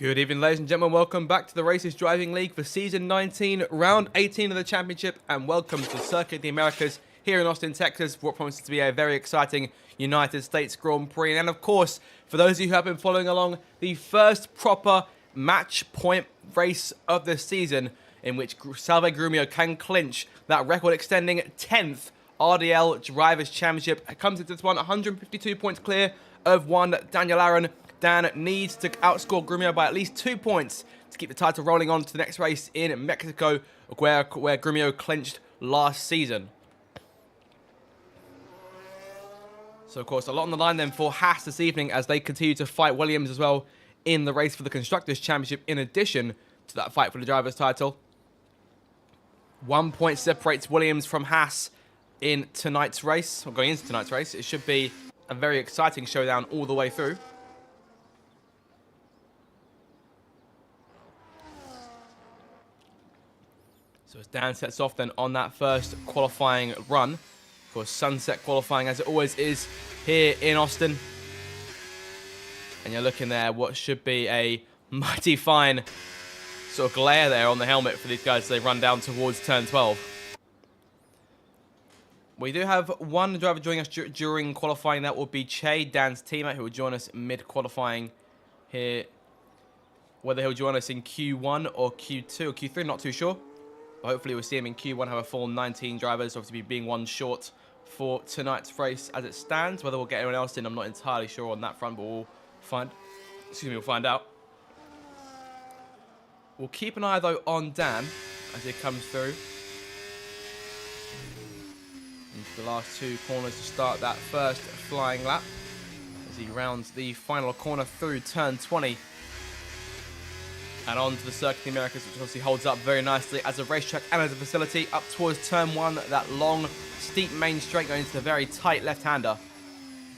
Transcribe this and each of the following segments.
Good evening, ladies and gentlemen. Welcome back to the Racist Driving League for Season 19, Round 18 of the Championship, and welcome to Circuit of the Americas here in Austin, Texas, for what promises to be a very exciting United States Grand Prix. And of course, for those of you who have been following along, the first proper match point race of the season in which Salve Grumio can clinch that record-extending 10th RDL Drivers' Championship. It comes into this one 152 points clear of one Daniel Aron. Dan needs to outscore Grumio by at least 2 points to keep the title rolling on to the next race in Mexico, where Grumio clinched last season. So, of course, a lot on the line then for Haas this evening as they continue to fight Williams as well in the race for the Constructors' Championship, in addition to that fight for the Drivers' title. 1 point separates Williams from Haas in tonight's race, or going into tonight's race. It should be a very exciting showdown all the way through. So as Dan sets off then on that first qualifying run, of course, sunset qualifying as it always is here in Austin. And you're looking there what should be a mighty fine sort of glare there on the helmet for these guys as they run down towards turn 12. We do have one driver joining us during qualifying. That will be Che, Dan's teammate, who will join us mid-qualifying here. Whether he'll join us in Q1 or Q2 or Q3, not too sure. But hopefully we'll see him in Q1 have a full 19 drivers, obviously being one short for tonight's race as it stands. Whether we'll get anyone else in, I'm not entirely sure on that front, but we'll find out. We'll keep an eye, though, on Dan as he comes through. Into the last two corners to start that first flying lap as he rounds the final corner through turn 20. And on to the Circuit of the Americas, which obviously holds up very nicely as a racetrack and as a facility. Up towards turn 1, that long, steep main straight going into the very tight left-hander.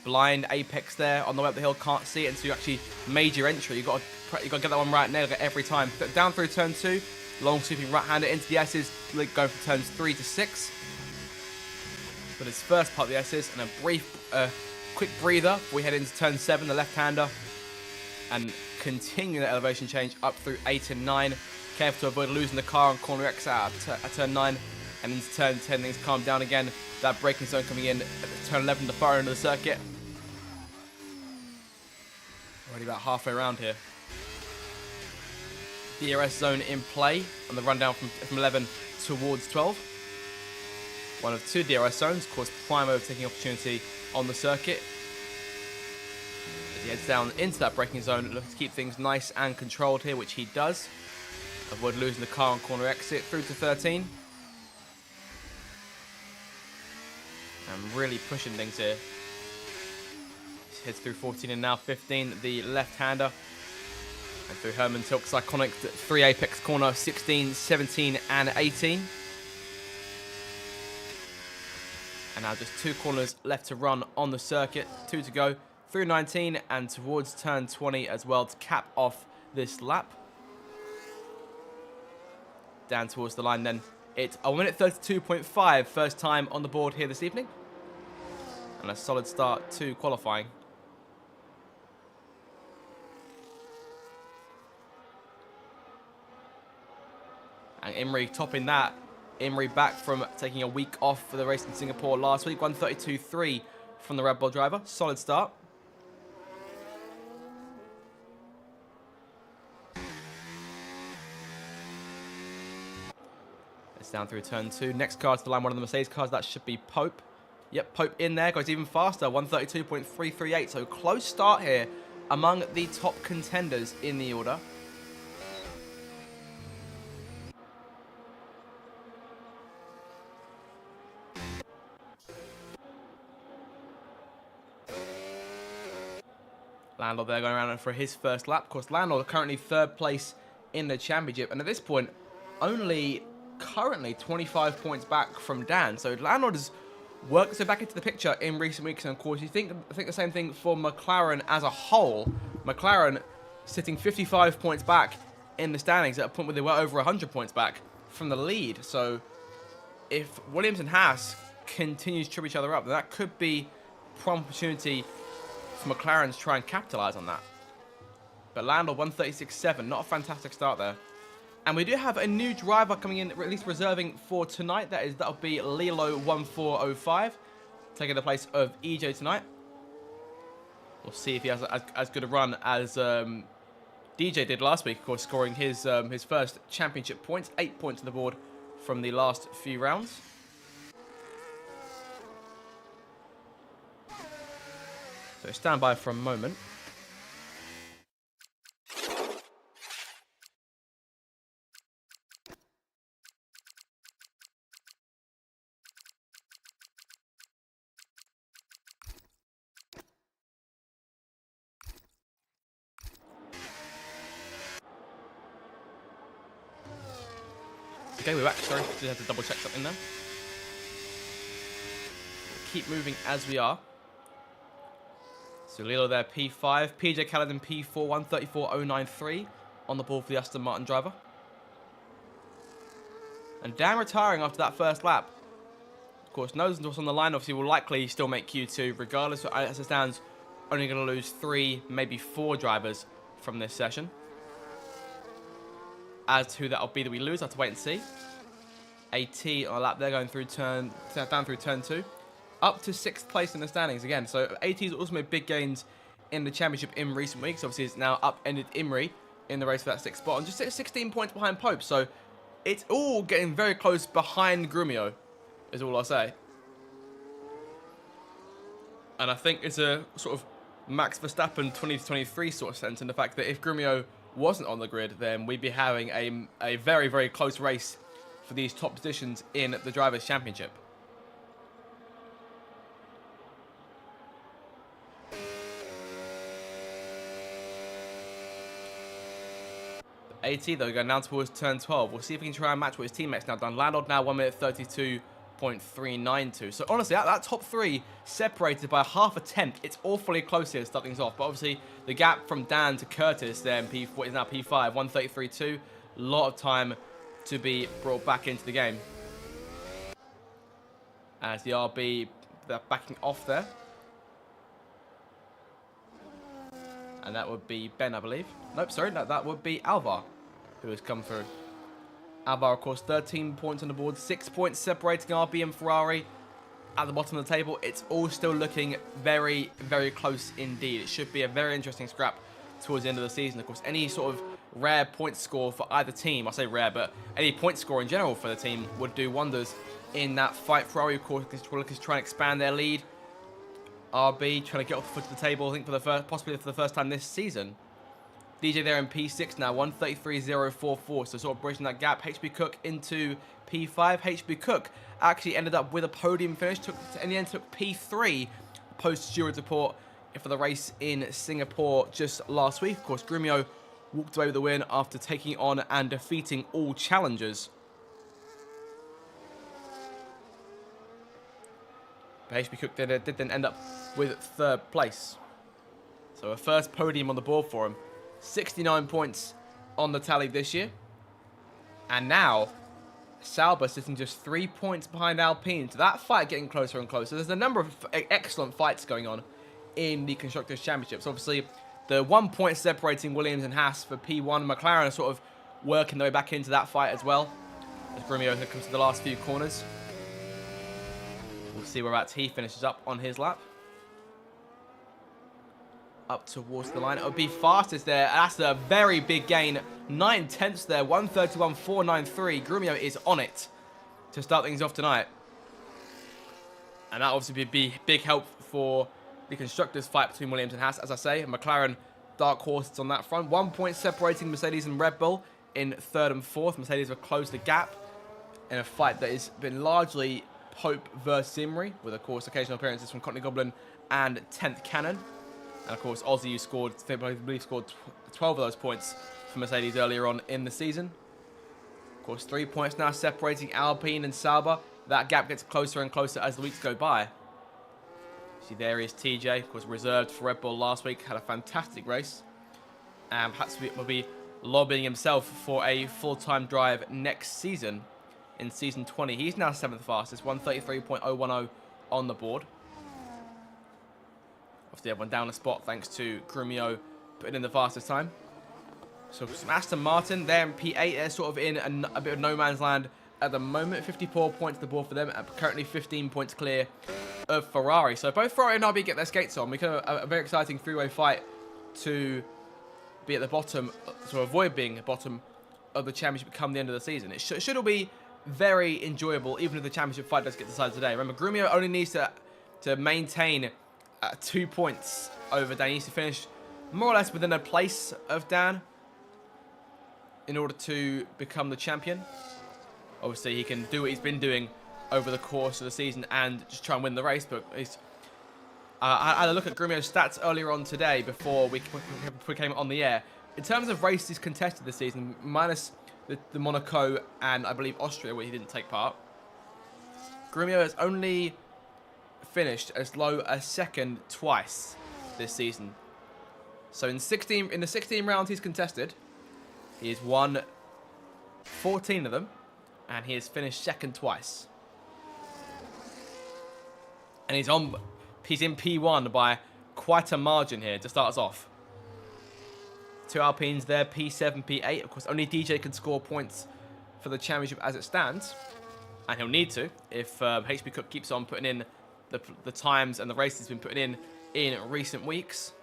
Blind apex there on the way up the hill, can't see it until you actually made your entry. You've got to get that one right, nail it every time. Down through turn 2, long sweeping right-hander into the S's, going from turns 3 to 6. But his first part of the S's, and a brief, quick breather before we head into turn 7, the left-hander. And continue that elevation change up through 8 and 9. Careful to avoid losing the car on corner X at turn 9. And into turn 10, things calm down again. That braking zone coming in at turn 11, the far end of the circuit. Already about halfway around here. DRS zone in play on the rundown from 11 towards 12. One of two DRS zones, of course, prime overtaking opportunity on the circuit. As he heads down into that braking zone, looking to keep things nice and controlled here, which he does. Avoid losing the car on corner exit through to 13. And really pushing things here. He heads through 14 and now 15, the left-hander. And through Hermann Tilke's iconic 3 apex corner, 16, 17 and 18. And now just 2 corners left to run on the circuit, 2 to go. Through 19 and towards turn 20 as well to cap off this lap. Down towards the line then. It's a 1:32.5, first time on the board here this evening. And a solid start to qualifying. And Imrie topping that. Imrie back from taking a week off for the race in Singapore last week. 1:32.3 from the Red Bull driver. Solid start. It's down through turn 2. Next car to the line, one of the Mercedes cars. That should be Pope. Yep, Pope in there. Goes even faster. 1:32.338. So close start here among the top contenders in the order. Landau there going around for his first lap. Of course, Landau currently 3rd place in the championship. And at this point, only currently 25 points back from Dan. So Landau has worked himself back into the picture in recent weeks. And of course, I think the same thing for McLaren as a whole. McLaren sitting 55 points back in the standings at a point where they were over 100 points back from the lead. So if Williams and Haas continue to trip each other up, then that could be a prime opportunity for McLaren to try and capitalise on that. But Landau 136.7. Not a fantastic start there. And we do have a new driver coming in, at least reserving for tonight. That'll be Lilo 1405, taking the place of EJ tonight. We'll see if he has as good a run as DJ did last week, of course, scoring his first championship points, 8 points on the board from the last few rounds. So stand by for a moment. Okay, we're back. Sorry, just had to double check something there. We'll keep moving as we are. So Lilo there, P5. PJ Caledon, P4, 134.093 on the ball for the Aston Martin driver. And Dan retiring after that first lap. Of course, knows what's on the line. Obviously, will likely still make Q2 regardless. So as it stands, only going to lose 3, maybe 4 drivers from this session. As to who that'll be that we lose, I have to wait and see. AT on a lap there, going through down through turn 2. Up to 6th place in the standings again. So AT's also made big gains in the championship in recent weeks. Obviously, it's now upended Imri in the race for that 6th spot. And just 16 points behind Pope. So it's all getting very close behind Grumio, is all I'll say. And I think it's a sort of Max Verstappen 2023 sort of sense in the fact that if Grumio wasn't on the grid, then we'd be having a very, very close race for these top positions in the Drivers' Championship. AT though going down towards turn 12. We'll see if he can try and match what his teammates now done. Landau now 1 minute 32.392. So honestly, that top 3 separated by half a tenth. It's awfully close here to start things off. But obviously, the gap from Dan to Curtis there in P4 is now P5, 133.2. A lot of time to be brought back into the game. As the RB, they're backing off there. And that would be Ben, I believe. Nope, sorry, no, that would be Alvar, who has come through. Alvar, of course, 13 points on the board, 6 points separating RB and Ferrari at the bottom of the table. It's all still looking very, very close indeed. It should be a very interesting scrap towards the end of the season. Of course, any sort of rare point score for either team, I say rare, but any point score in general for the team would do wonders in that fight. Ferrari, of course, is trying to expand their lead. RB trying to get off the foot of the table, I think, possibly for the first time this season. DJ there in P6 now, 133.044, so sort of bridging that gap. HB Cook into P5. HB Cook actually ended up with a podium finish, in the end took P3 post-steward report for the race in Singapore just last week. Of course, Grumio walked away with the win after taking on and defeating all challengers. But HB Cook did then end up with 3rd place. So a first podium on the board for him. 69 points on the tally this year. And now, Sauber sitting just 3 points behind Alpine. So that fight getting closer and closer. There's a number of excellent fights going on in the Constructors' Championships. Obviously, the 1 point separating Williams and Haas for P1. McLaren are sort of working their way back into that fight as well, as Grumio comes to the last few corners. We'll see whereabouts he finishes up on his lap. Up towards the line. It would be fastest there. That's a very big gain. 9 tenths there. 131.493. Grumio is on it to start things off tonight. And that obviously would be big help for the constructors' fight between Williams and Haas. As I say, McLaren, dark horses on that front. 1 point separating Mercedes and Red Bull in 3rd and 4th. Mercedes have closed the gap in a fight that has been largely Pope versus Imri, with, of course, occasional appearances from Courtney Goblin and 10th Cannon. And, of course, Ozzy, who scored, I believe, scored 12 of those points for Mercedes earlier on in the season. Of course, 3 points now separating Alpine and Sauber. That gap gets closer and closer as the weeks go by. See, there is TJ, of course, reserved for Red Bull last week. Had a fantastic race. And perhaps will be lobbying himself for a full-time drive next season in Season 20. He's now 7th fastest, 133.010 on the board. Obviously, everyone down a spot thanks to Grumio putting in the fastest time. So some Aston Martin, they're in P8. They're sort of in a bit of no man's land at the moment. 54 points to the board for them, currently 15 points clear of Ferrari. So both Ferrari and RB get their skates on. We can have a very exciting three-way fight to be at the bottom, to avoid being at the bottom of the championship come the end of the season. It should all be very enjoyable, even if the championship fight does get decided today. Remember, Grumio only needs to maintain 2 points over Dan. He needs to finish more or less within a place of Dan in order to become the champion. Obviously, he can do what he's been doing over the course of the season and just try and win the race. But I had a look at Grumio's stats earlier on today before we came on the air. In terms of races contested this season, minus the Monaco and I believe Austria, where he didn't take part, Grumio has only finished as low as second twice this season. So in the 16 rounds he's contested, he has won 14 of them, and he has finished second twice. And he's in P1 by quite a margin here to start us off. 2 Alpines there, P7, P8. Of course, only DJ can score points for the championship as it stands. And he'll need to if HB Cook keeps on putting in the times and the races he's been putting in recent weeks.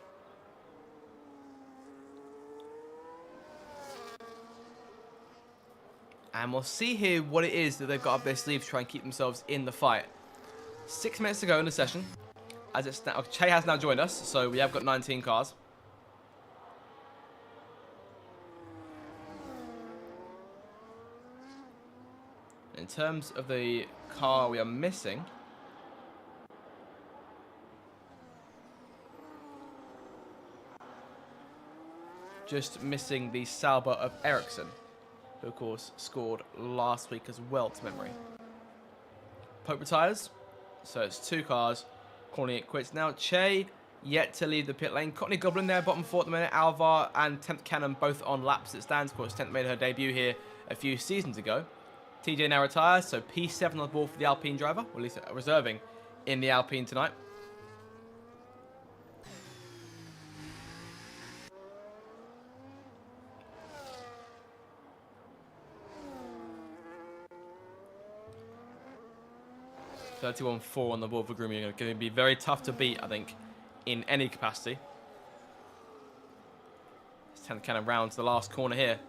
And we'll see here what it is that they've got up their sleeves to try and keep themselves in the fight. 6 minutes to go in the session. As it's now, Che has now joined us, so we have got 19 cars. In terms of the car we are missing, just missing the Sauber of Ericsson, who of course scored last week as well, to memory. Pope retires, so it's 2 cars calling it quits. Now Che yet to leave the pit lane. Courtney Goblin there, bottom 4 at the minute. Alvar and 10th Cannon both on laps it stands. Of course, 10th made her debut here a few seasons ago. TJ now retires, so P7 on the board for the Alpine driver, or at least reserving in the Alpine tonight. .31.4 on the board for Grumio. Going to be very tough to beat, I think, in any capacity. 10th Cannon rounds the last corner here.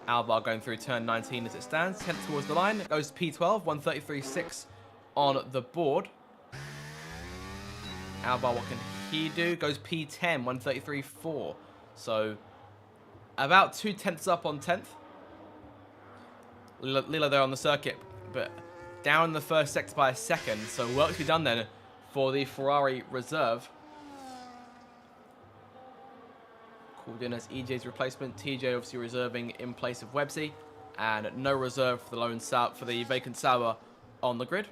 Alvar going through turn 19 as it stands. 10th towards the line. It goes P12, 133.6 on the board. Alvar, what can he do? Goes P10, 133.4. So, about 2 tenths up on 10th. Lila there on the circuit, but down in the first sector by a second. So, work to be done then for the Ferrari reserve. Called in as EJ's replacement. TJ obviously reserving in place of Websy, and no reserve for the vacant Sauber on the grid.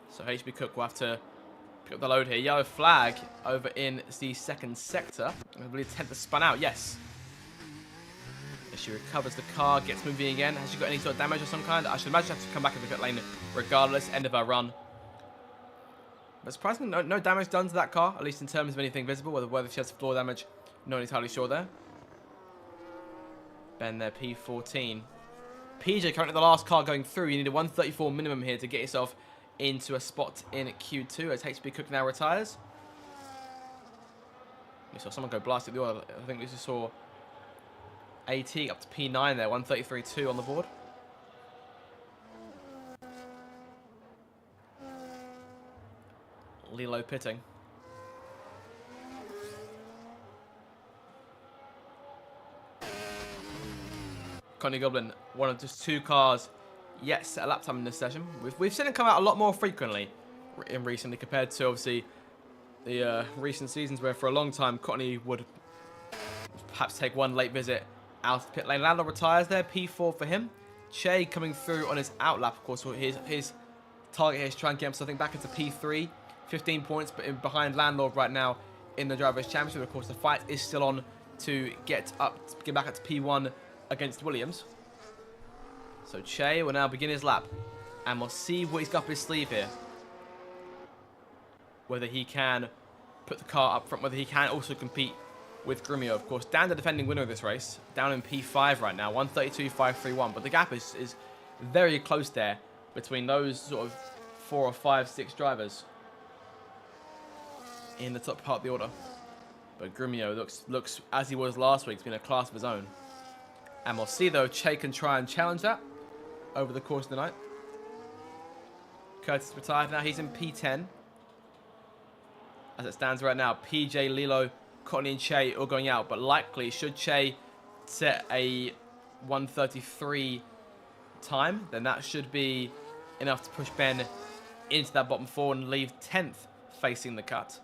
So HB Cook will have to pick up the load here. Yellow flag over in the second sector. I believe 10th has spun out. Yes. As she recovers the car, gets moving again. Has she got any sort of damage of some kind? I should imagine she has to come back in the pit lane regardless. End of her run. But surprisingly, no damage done to that car, at least in terms of anything visible. Whether she has floor damage, not entirely sure there. Ben there, P14. PJ currently the last car going through. You need a 134 minimum here to get yourself into a spot in Q2 as HB Cook now retires. We saw someone go blast at the oil. I think we just saw AT up to P9 there, 133.2 on the board. Lilo pitting. Connie Goblin, one of just 2 cars yet set a lap time in this session. We've seen it come out a lot more frequently recently compared to obviously the recent seasons where for a long time Courtney would perhaps take one late visit out of the pit lane. Lando retires there, P4 for him. Che coming through on his out lap, of course. His target here is to try and get him something back into P3. 15 points, but behind Landlord right now in the Drivers' Championship. Of course, the fight is still on to get back up to P1 against Williams. So Che will now begin his lap, and we'll see what he's got up his sleeve here. Whether he can put the car up front, whether he can also compete with Grumio. Of course, Dan, the defending winner of this race, down in P5 right now, 132.531. But the gap is very close there between those sort of 4 or 5, 6 drivers in the top part of the order. But Grumio looks as he was last week. He's been a class of his own. And we'll see, though, Che can try and challenge that over the course of the night. Curtis retired now. He's in P10. As it stands right now, PJ, Lilo, Courtney and Che all going out. But likely, should Che set a 1:33 time, then that should be enough to push Ben into that bottom 4 and leave 10th facing the cut.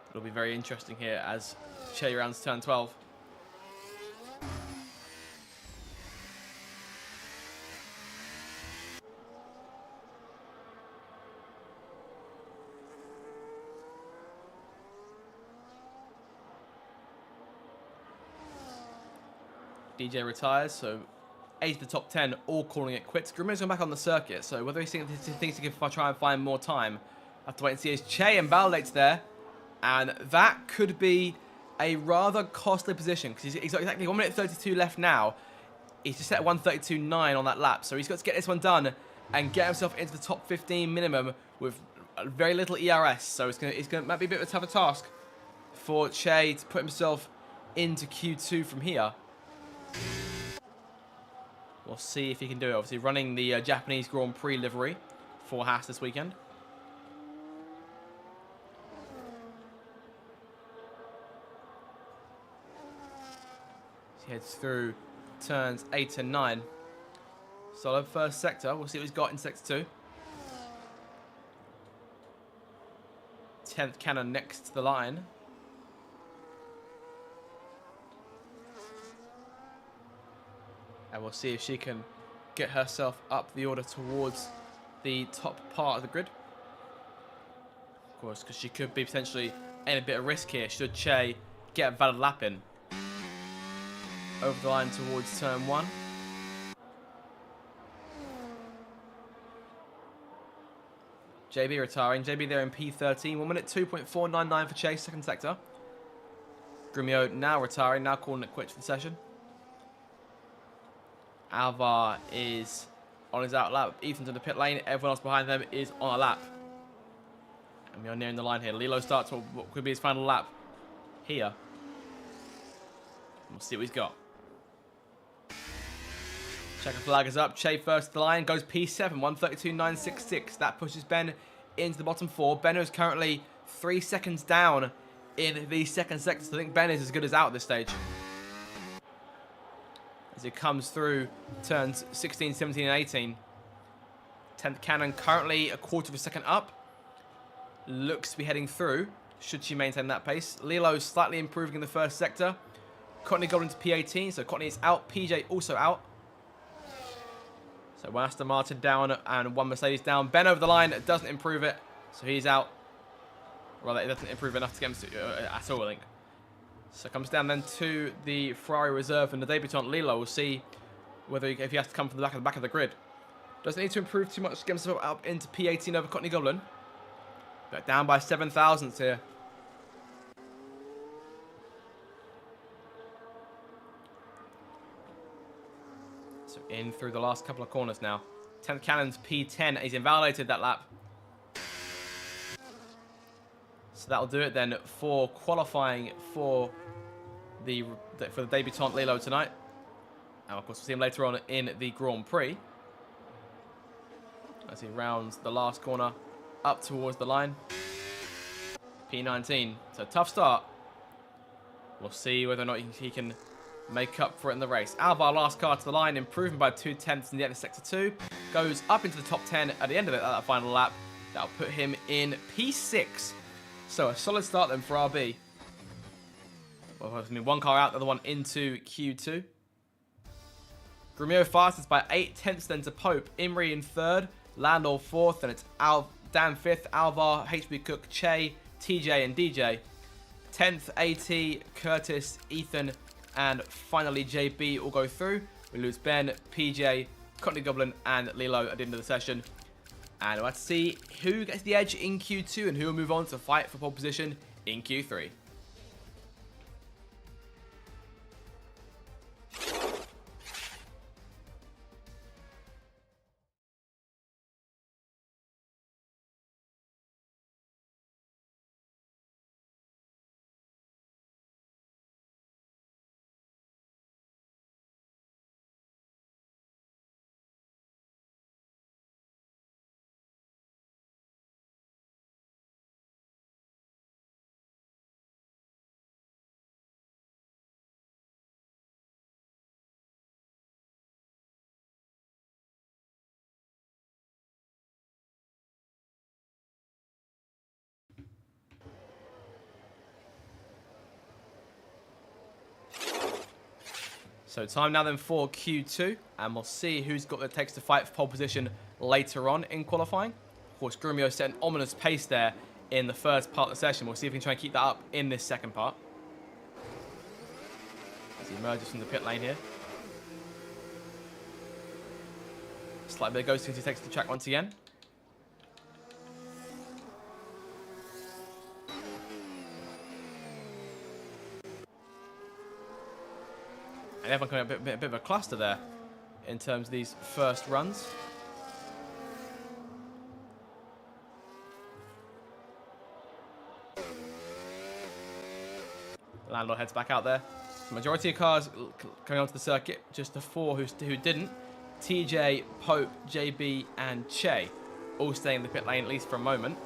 It'll be very interesting here as Che rounds turn 12. DJ retires, so 8 of the top 10 all calling it quits. Grumio's going back on the circuit, so whether he thinks he can try and find more time, I have to wait and see. As Che invalidates there, and that could be a rather costly position because he's got exactly 1 minute 32 left now. He's just set 1:32.9 on that lap, so he's got to get this one done and get himself into the top 15 minimum with very little ERS. So might be a bit of a tougher task for Che to put himself into Q2 from here. We'll see if he can do it. Obviously, running the Japanese Grand Prix livery for Haas this weekend. He heads through turns 8 and 9. Solid first sector. We'll see what he's got in sector 2. 10th cannon next to the line. And we'll see if she can get herself up the order towards the top part of the grid. Of course, because she could be potentially in a bit of risk here should Che get a valid lap in. Over the line towards turn 1. JB retiring. JB there in P13. 1 minute 2.499 for Che, second sector. Grumio now retiring, now calling it quits for the session. Alvar is on his out lap. Ethan's in the pit lane. Everyone else behind them is on a lap. And we are nearing the line here. Lilo starts what could be his final lap here. We'll see what he's got. Checker flag is up. Che first to the line. Goes P7. 1:32.966. That pushes Ben into the bottom 4. Ben is currently 3 seconds down in the second sector. So I think Ben is as good as out at this stage. As it comes through turns 16, 17, and 18. 10th cannon currently a quarter of a second up. Looks to be heading through. Should she maintain that pace? Lilo slightly improving in the first sector. Courtney got into P18, so Courtney is out. PJ also out. So one Aston Martin down and one Mercedes down. Ben over the line doesn't improve it, so he's out. Rather, it doesn't improve enough to get him at all, I think. So it comes down then to the Ferrari reserve and the debutant Lilo. We'll see whether if he has to come from the back of the grid. Doesn't need to improve too much to get himself up into P18 over Courtney Goblin. But down by 7 thousandths here. So in through the last couple of corners now. 10th cannon's P10. He's invalidated that lap. So that'll do it then for qualifying for the debutant Lilo tonight. And of course we'll see him later on in the Grand Prix. As he rounds the last corner up towards the line. P19. So tough start. We'll see whether or not he can make up for it in the race. Alvar last car to the line, improving by 2 tenths in the end of sector 2. Goes up into the top 10 at the end of it, at that final lap. That'll put him in P6. So a solid start then for RB. Well, I mean, one car out, the other one into Q2. Grumio fastest by 8 tenths then to Pope. Imri in 3rd. Landau 4th. And it's Dan 5th. Alvar, HB Cook, Che, TJ and DJ. 10th, AT, Curtis, Ethan, and finally JB all go through. We lose Ben, PJ, Courtney Goblin, and Lilo at the end of the session. And let's see who gets the edge in Q2 and who will move on to fight for pole position in Q3. So time now then for Q2, and we'll see who's got the takes to fight for pole position later on in qualifying. Of course, Grumio set an ominous pace there in the first part of the session. We'll see if we can try and keep that up in this second part. As he emerges from the pit lane here. Slight bit of ghosting as he takes the track once again. And everyone coming up a bit of a cluster there in terms of these first runs. Landau heads back out there. The majority of cars coming onto the circuit, just the four who didn't. TJ, Pope, JB, and Che all staying in the pit lane at least for a moment.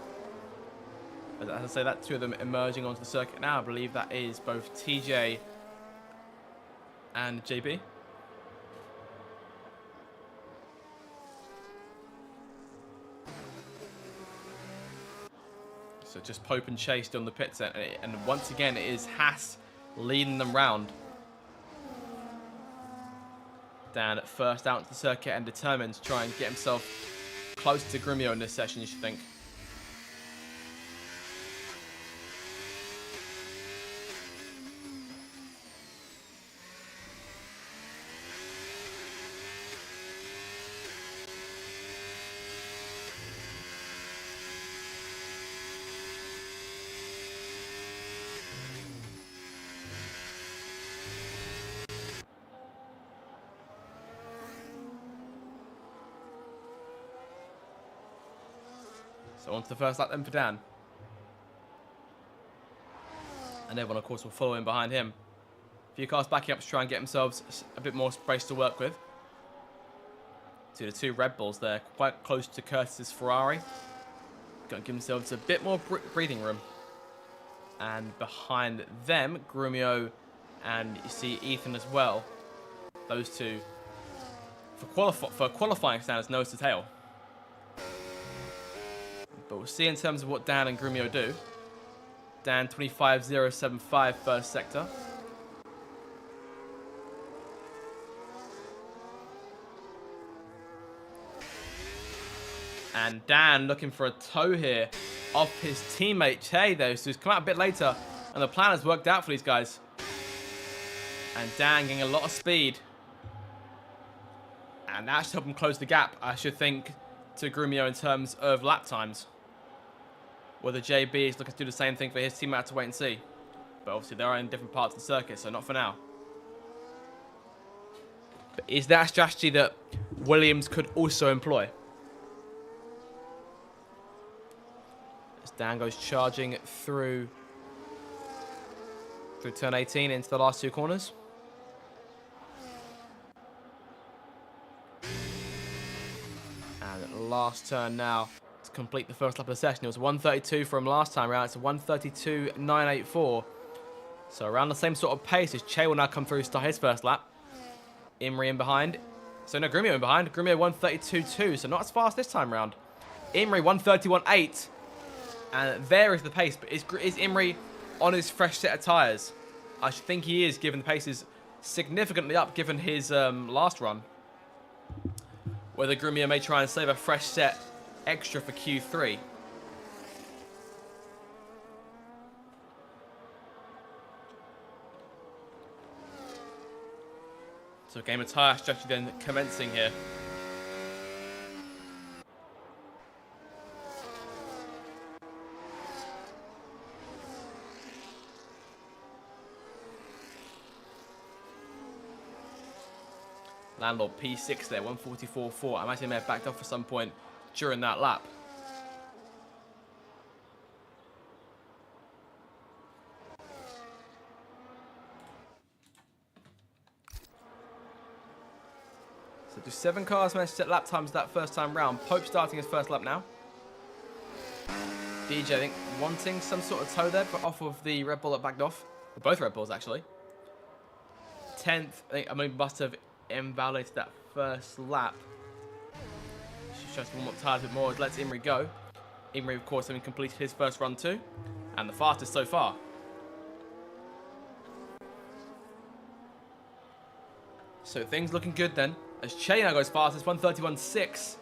As I say, that two of them emerging onto the circuit now. I believe that is both TJ and JB. So just Pope and Chase still on the pit set, and once again it is Haas leading them round. Dan at first out into the circuit and determined to try and get himself close to Grumio in this session, you should think. So on to the first lap then for Dan. And everyone, of course, will follow in behind him. A few cars backing up to try and get themselves a bit more space to work with. To the two Red Bulls there, quite close to Curtis's Ferrari. Going to give themselves a bit more breathing room. And behind them, Grumio and you see Ethan as well. Those two, for qualifying standards, nose to tail. But we'll see in terms of what Dan and Grumio do. Dan 25.075 first sector. And Dan looking for a tow here off his teammate Che though, so he's come out a bit later and the plan has worked out for these guys. And Dan getting a lot of speed. And that should help him close the gap, I should think, to Grumio in terms of lap times. Whether JB is looking to do the same thing for his team, I have to wait and see. But obviously they are in different parts of the circuit, so not for now. But is that a strategy that Williams could also employ? As Dan goes charging through turn 18 into the last two corners. And last turn now to complete the first lap of the session. It was 132 from last time round. It's 132.984. So around the same sort of pace as Che will now come through to start his first lap. Imri in behind. So no, Grumio in behind. Grumio 132.2, so not as fast this time round. Imri 131.8. And there is the pace. But is Imri on his fresh set of tyres? I should think he is, given the pace is significantly up given his last run. Whether Grumio may try and save a fresh set extra for Q3. So game of tyre strategy then commencing here. Landlord P6 there, 144.4. I imagine he may have backed off at some point during that lap. So just 7 cars managed to set lap times that first time round. Pope starting his first lap now. DJ, I think, wanting some sort of toe there, but off of the Red Bull that backed off. Or both Red Bulls, actually. 10th, I mean, must have invalidated that first lap. She shows one more tires a bit more. Lets Imri go. Imri, of course, having completed his first run too. And the fastest so far. So things looking good then. As Che now goes fastest, 131.6.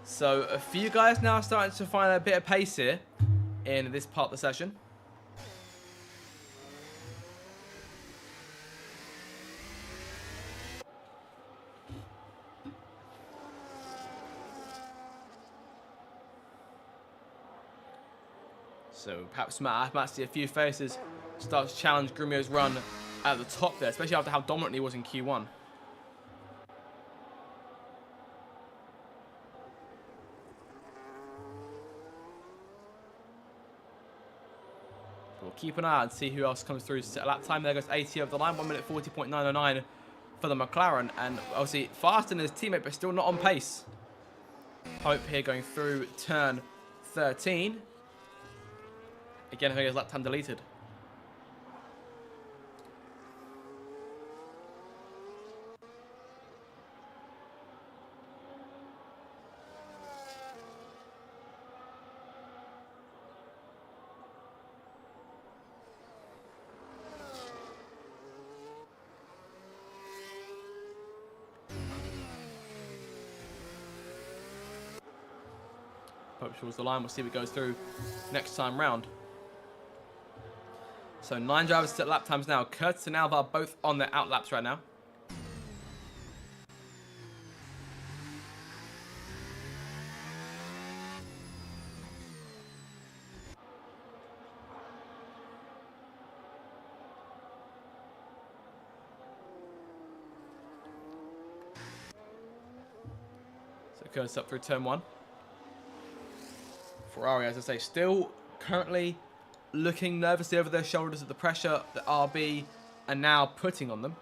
So a few guys now starting to find a bit of pace here in this part of the session. So perhaps might see a few faces start to challenge Grumio's run at the top there, especially after how dominant he was in Q1. We'll keep an eye out and see who else comes through to set a lap time. There goes AT over the line, 1 minute 40.909 for the McLaren, and obviously faster than his teammate, but still not on pace. Pope here going through turn 13. Again, I think his lap time deleted. Pope towards the line. We'll see if it goes through next time round. So 9 drivers set lap times now. Curtis and Alvar both on their out laps right now. So Curtis up through turn 1. Ferrari, as I say, still currently looking nervously over their shoulders at the pressure that RB are now putting on them.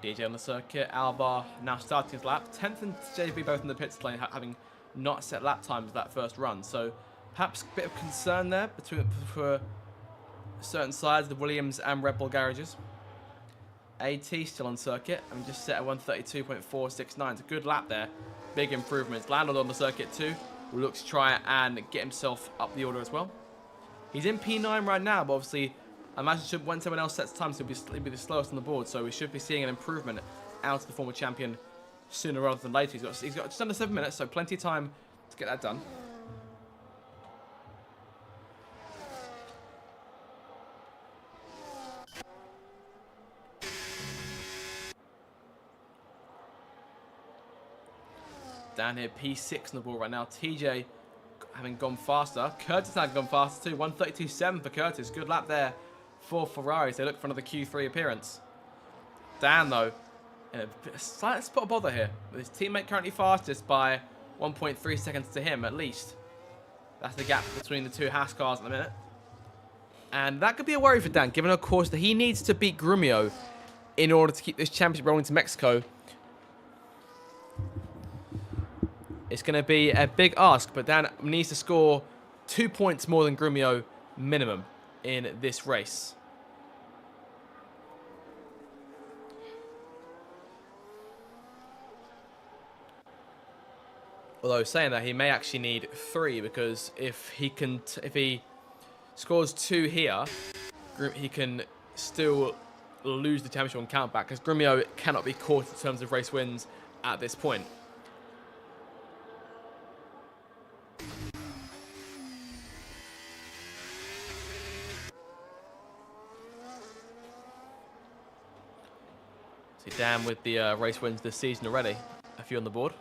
DJ on the circuit, Alvar now starting his lap. 10th and JB both in the pits lane, having not set lap times that first run. So perhaps a bit of concern there for certain sides, the Williams and Red Bull garages. AT still on circuit, and just set at 132.469. It's a good lap there. Big improvements. Landed on the circuit too. Will look to try and get himself up the order as well. He's in P9 right now, but obviously I imagine when someone else sets time, he'll be the slowest on the board, so we should be seeing an improvement out of the former champion sooner rather than later. He's got just under 7 minutes, so plenty of time to get that done. Down here, P6 on the ball right now. TJ having gone faster. Curtis had gone faster too. 132.7 for Curtis. Good lap there for Ferrari. They look for another Q3 appearance. Dan, though, in a slight spot of bother here. With his teammate currently fastest by 1.3 seconds to him, at least. That's the gap between the two Haas cars at the minute. And that could be a worry for Dan, given, of course, that he needs to beat Grumio in order to keep this championship rolling to Mexico. It's going to be a big ask, but Dan needs to score 2 points more than Grumio minimum in this race. Although saying that, he may actually need 3, because if he scores 2 here, he can still lose the championship on countback, because Grumio cannot be caught in terms of race wins at this point. See Dan with the race wins this season already. A few on the board.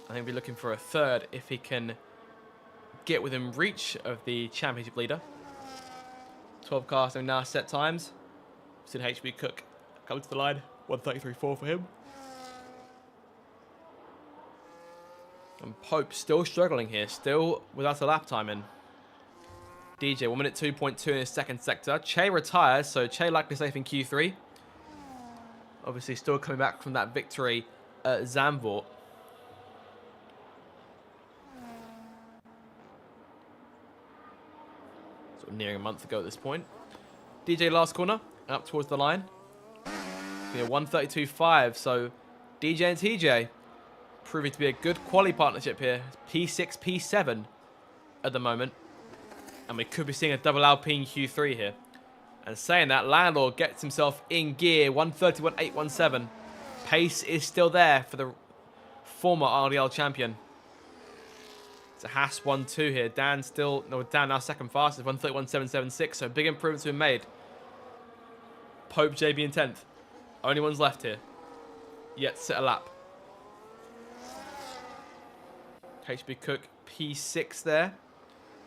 I think we're looking for a third if he can get within reach of the championship leader. 12 cars and now set times. Seen HB Cook come to the line. 1:33.4 for him. And Pope still struggling here. Still without a lap time in. DJ 1 minute 2.2 in his second sector. Che retires, so Che likely safe in Q3. Obviously still coming back from that victory at Zandvoort. Sort of nearing a month ago at this point. DJ last corner, up towards the line. 1:32.5, so DJ and TJ proving to be a good quali partnership here. P6, P7 at the moment. And we could be seeing a double Alpine Q3 here. And saying that, Landlord gets himself in gear. 1:31.817. Pace is still there for the former RDL champion. It's a Haas 1-2 here. Dan now second fastest. 1:31.776. So big improvements have been made. Pope, JB in 10th. Only ones left here. Yet to sit a lap. HB Cook P6 there.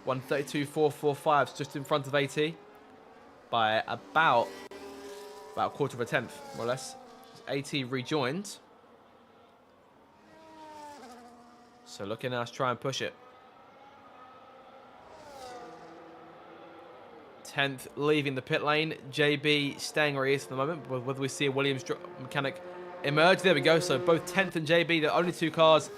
1:32.445, just in front of AT by about a quarter of a tenth, more or less. AT rejoined. So looking now to try and push it. 10th leaving the pit lane. JB staying where he is for the moment. Whether we see a Williams mechanic emerge. There we go. So both 10th and JB, the only two cars,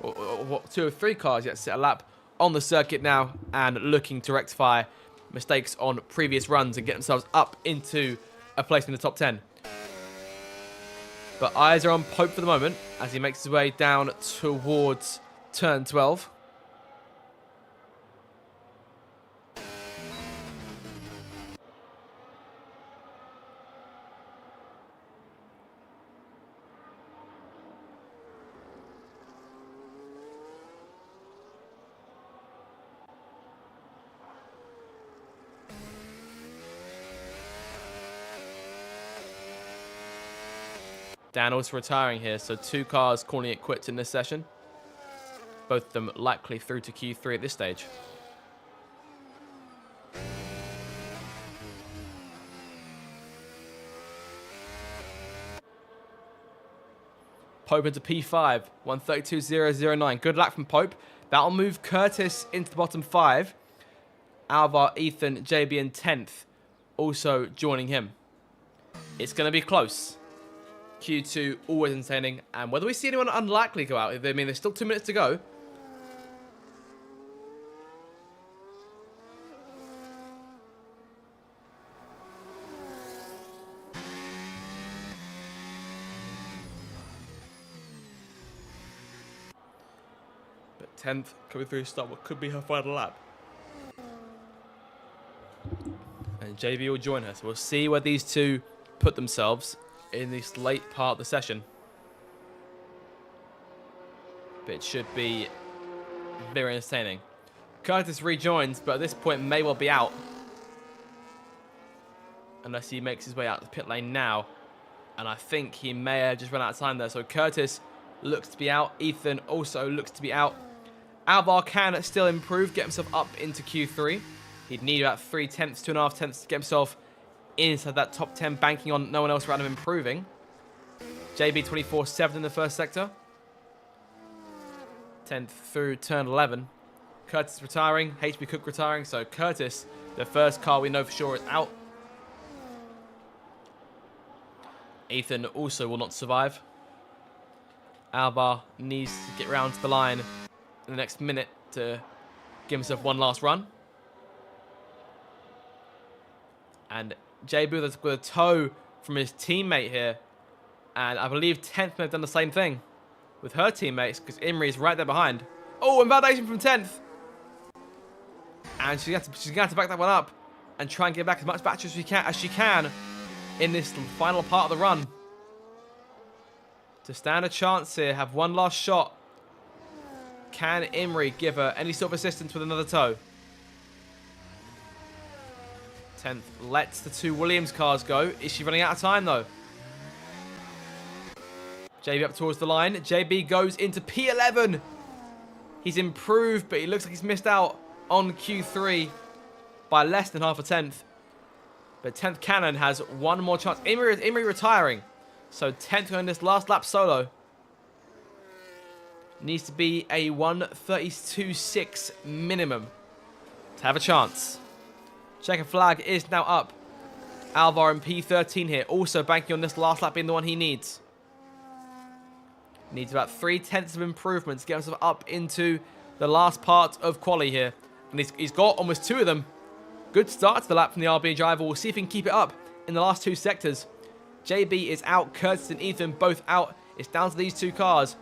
or two or three cars yet to sit a lap on the circuit now, and looking to rectify mistakes on previous runs and get themselves up into a place in the top 10. But eyes are on Pope for the moment as he makes his way down towards turn 12. Dan also retiring here, so two cars calling it quits in this session. Both of them likely through to Q3 at this stage. Pope into P5, 1:32.009. Good luck from Pope. That'll move Curtis into the bottom 5. Alvar, Ethan, JB in 10th, also joining him. It's going to be close. Q2 always entertaining, and whether we see anyone unlikely go out, I mean, there's still 2 minutes to go. But 10th coming through to start what could be her final lap. And JB will join her, so we'll see where these two put themselves in this late part of the session. But it should be very entertaining. Curtis rejoins, but at this point may well be out. Unless he makes his way out the pit lane now. And I think he may have just run out of time there. So Curtis looks to be out. Ethan also looks to be out. Alvar can still improve, get himself up into Q3. He'd need about 3 tenths, 2.5 tenths to get himself inside that top 10, banking on no one else around him improving. JB 24.7 in the first sector. 10th through turn 11. Curtis retiring, HB Cook retiring, so Curtis, the first car we know for sure, is out. Ethan also will not survive. Alvar needs to get round to the line in the next minute to give himself one last run. And JB with a tow from his teammate here. And I believe 10th may have done the same thing with her teammates, because Imri is right there behind. Oh, and validation from 10th. And she's going to have to back that one up and try and get back as much battery as she can in this final part of the run. To stand a chance here, have one last shot. Can Imri give her any sort of assistance with another tow? 10th lets the 2 Williams cars go. Is she running out of time, though? JB up towards the line. JB goes into P11. He's improved, but he looks like he's missed out on Q3 by less than half a tenth. But 10th Cannon has one more chance. Imrie retiring. So 10th on this last lap solo. Needs to be a 1:32.6 minimum to have a chance. Checkered flag is now up. Alvar in P13 here. Also banking on this last lap being the one he needs. Needs about 3/10 of improvement to get himself up into the last part of quali here. And he's got almost 2 of them. Good start to the lap from the RB driver. We'll see if he can keep it up in the last 2 sectors. JB is out. Curtis and Ethan both out. It's down to these 2 cars.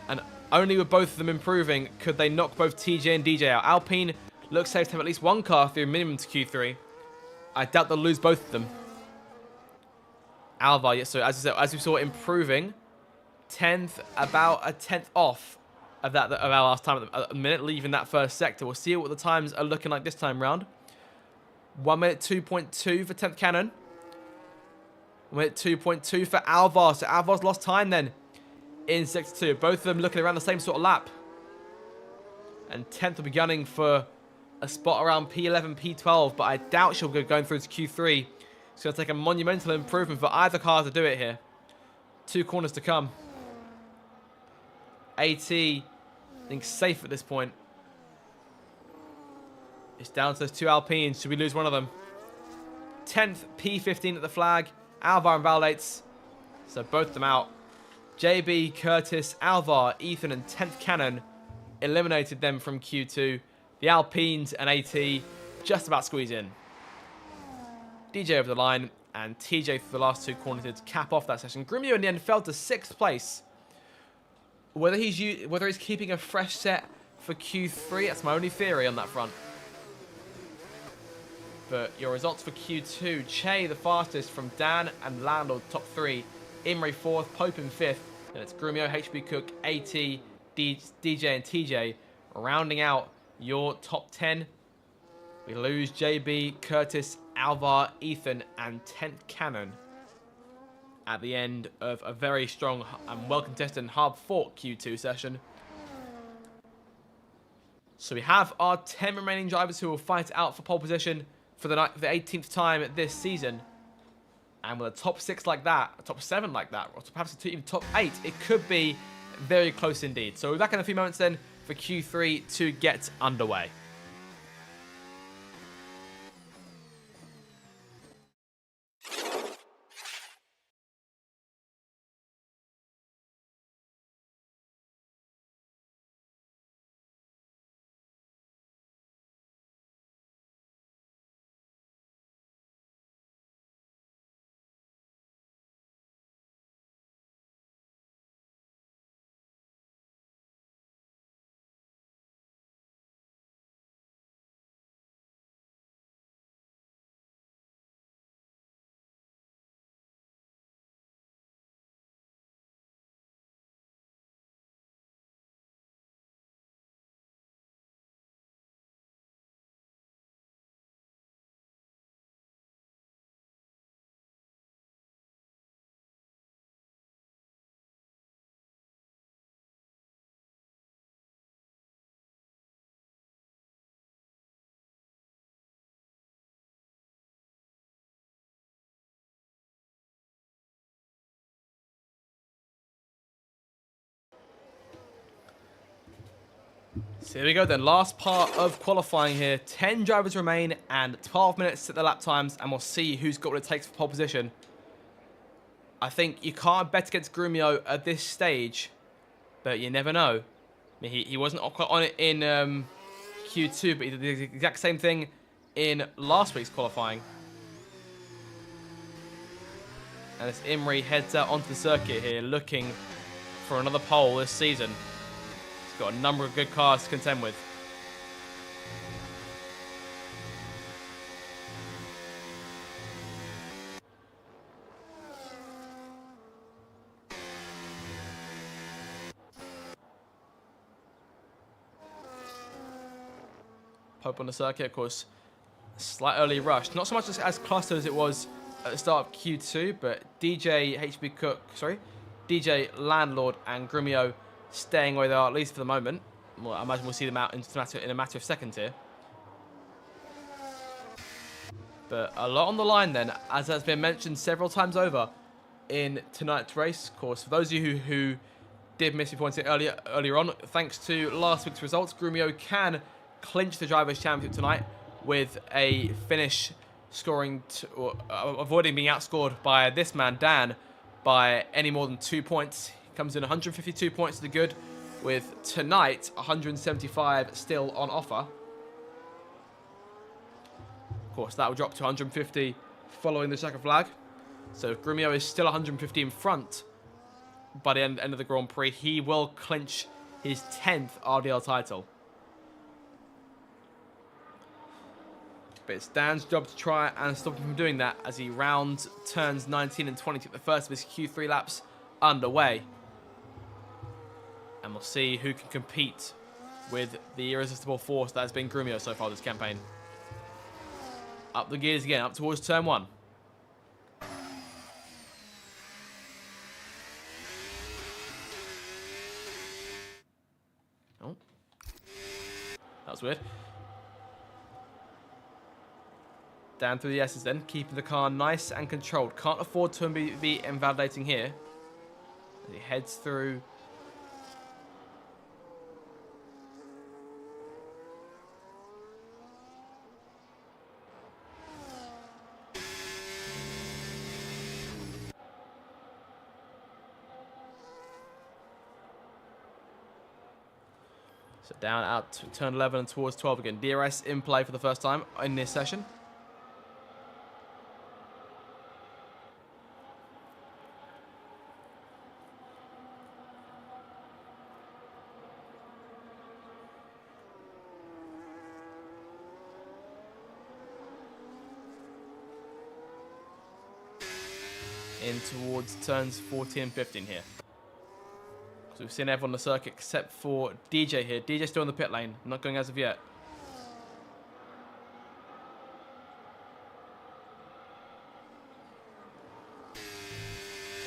And only with both of them improving could they knock both TJ and DJ out. Alpine looks safe to have at least 1 car through minimum to Q3. I doubt they'll lose both of them. Alvar, yeah, so as we saw, improving. 10th, about a 10th off of our last time at the minute, leaving that first sector. We'll see what the times are looking like this time round. 1 minute 2.2 for 10th Cannon. 1 minute 2.2 for Alvar. So Alvar's lost time then in sector 2. Both of them looking around the same sort of lap. And 10th will be gunning for a spot around P11, P12, but I doubt she'll be going through to Q3. It's going to take a monumental improvement for either car to do it here. 2 corners to come. AT, I think, safe at this point. It's down to those 2 Alpines. Should we lose one of them? 10th, P15 at the flag. Alvar invalidates. So both of them out. JB, Curtis, Alvar, Ethan, and 10th Cannon eliminated them from Q2. The Alpines and AT just about squeeze in. DJ over the line, and TJ for the last 2 corners to cap off that session. Grumio in the end fell to 6th place. Whether he's keeping a fresh set for Q3, that's my only theory on that front. But your results for Q2, Che the fastest from Dan and Landlord top 3, Imrie 4th, Pope in 5th, then it's Grumio, HB Cook, AT, DJ and TJ rounding out your top 10. We lose JB, Curtis, Alvar, Ethan, and 10th Cannon at the end of a very strong and well-contested and hard-fought Q2 session. So we have our 10 remaining drivers who will fight out for pole position for the 18th time this season. And with a top 6 like that, a top 7 like that, or perhaps even top 8, it could be very close indeed. So we'll be back in a few moments then for Q3 to get underway. So here we go then, last part of qualifying here. 10 drivers remain and 12 minutes at the lap times, and we'll see who's got what it takes for pole position. I think you can't bet against Grumio at this stage, but you never know. I mean, he wasn't quite on it in Q2, but he did the exact same thing in last week's qualifying. And as Imrie heads out onto the circuit here, looking for another pole this season. He's got a number of good cars to contend with. Pope on the circuit, of course. Slight early rush. Not so much as clustered as it was at the start of Q2, but DJ Landlord and Grumio staying where they are, at least for the moment. Well, I imagine we'll see them out in a matter of seconds here. But a lot on the line then, as has been mentioned several times over in tonight's race. Of course, for those of you who did miss me pointing earlier on, thanks to last week's results, Grumio can clinch the Drivers' Championship tonight with a finish scoring, avoiding being outscored by this man, Dan, by any more than 2 points. He comes in 152 points to the good, with tonight 175 still on offer. Of course, that will drop to 150 following the checkered flag. So if Grumio is still 150 in front by the end of the Grand Prix, he will clinch his 10th RDL title. But it's Dan's job to try and stop him from doing that as he rounds turns 19 and 20 to get the first of his Q3 laps underway. And we'll see who can compete with the irresistible force that has been Grumio so far this campaign. Up the gears again, up towards turn 1. Oh. That was weird. Down through the S's then, keeping the car nice and controlled. Can't afford to be invalidating here. As he heads through. So down out to turn 11 and towards 12 again. DRS in play for the first time in this session. In towards turns 14 and 15 here. So we've seen everyone on the circuit except for DJ here. DJ still in the pit lane, not going as of yet.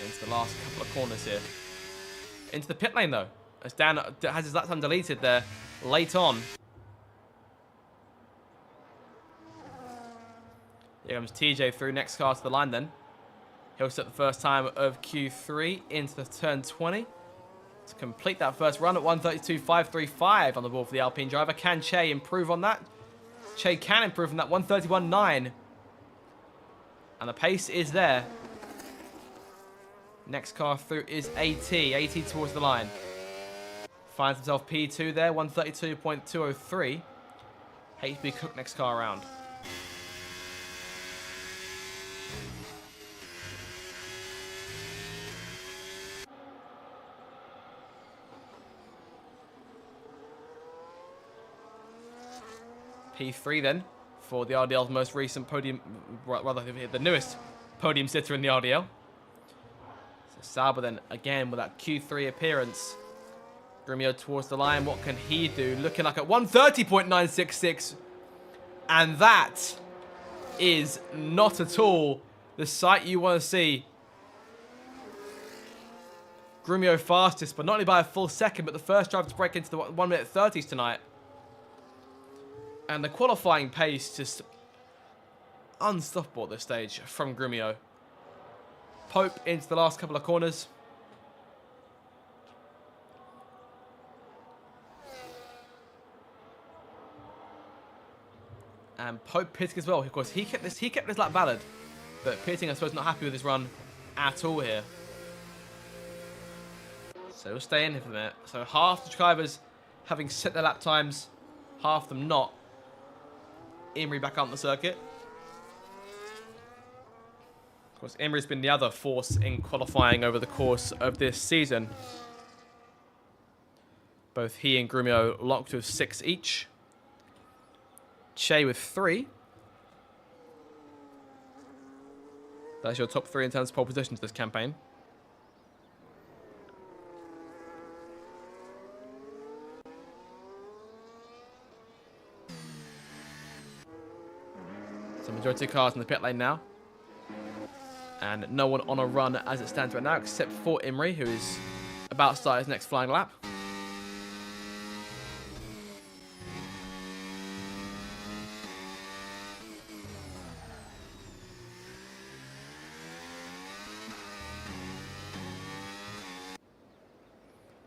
Into the last couple of corners here. Into the pit lane though, as Dan has his lap time deleted there late on. Here comes TJ through, next car to the line then. He'll set the first time of Q3 into the turn 20. To complete that first run at 132.535 on the board for the Alpine driver. Can Che improve on that? Che can improve on that. 131.9. And the pace is there. Next car through is AT. AT towards the line. Finds himself P2 there. 132.203. HB Cook next car around. P3 then, for the RDL's most recent podium, rather the newest podium sitter in the RDL. So Sauber then, again, with that Q3 appearance. Grumio towards the line, what can he do? Looking like at 130.966. And that is not at all the sight you want to see. Grumio fastest, but not only by a full second, but the first driver to break into the 1 minute 30s tonight. And the qualifying pace just unstoppable at this stage from Grumio. Pope into the last couple of corners. And Pope pitting as well. Of course, he kept this lap valid, but pitting, I suppose, not happy with his run at all here. So he'll stay in here for a minute. So half the drivers having set their lap times, half them not. Imrie back on the circuit. Of course, Imrie's been the other force in qualifying over the course of this season. Both he and Grumio locked with 6 each. Che with 3. That's your top 3 in terms of pole positions this campaign. majority of cars in the pit lane now. And no one on a run as it stands right now, except for Imrie, who is about to start his next flying lap.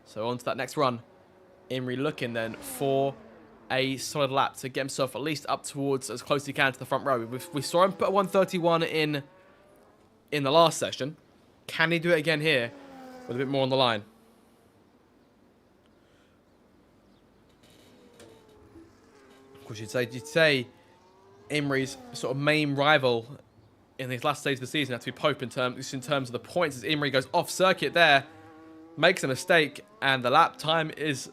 So on to that next run. Imrie looking then for a solid lap to get himself at least up towards as close as he can to the front row. We saw him put a 131 in the last session. Can he do it again here with a bit more on the line? Of course, you'd say Imrie's sort of main rival in his last stage of the season had to be Pope in terms of the points, as Imrie goes off circuit there, makes a mistake, and the lap time is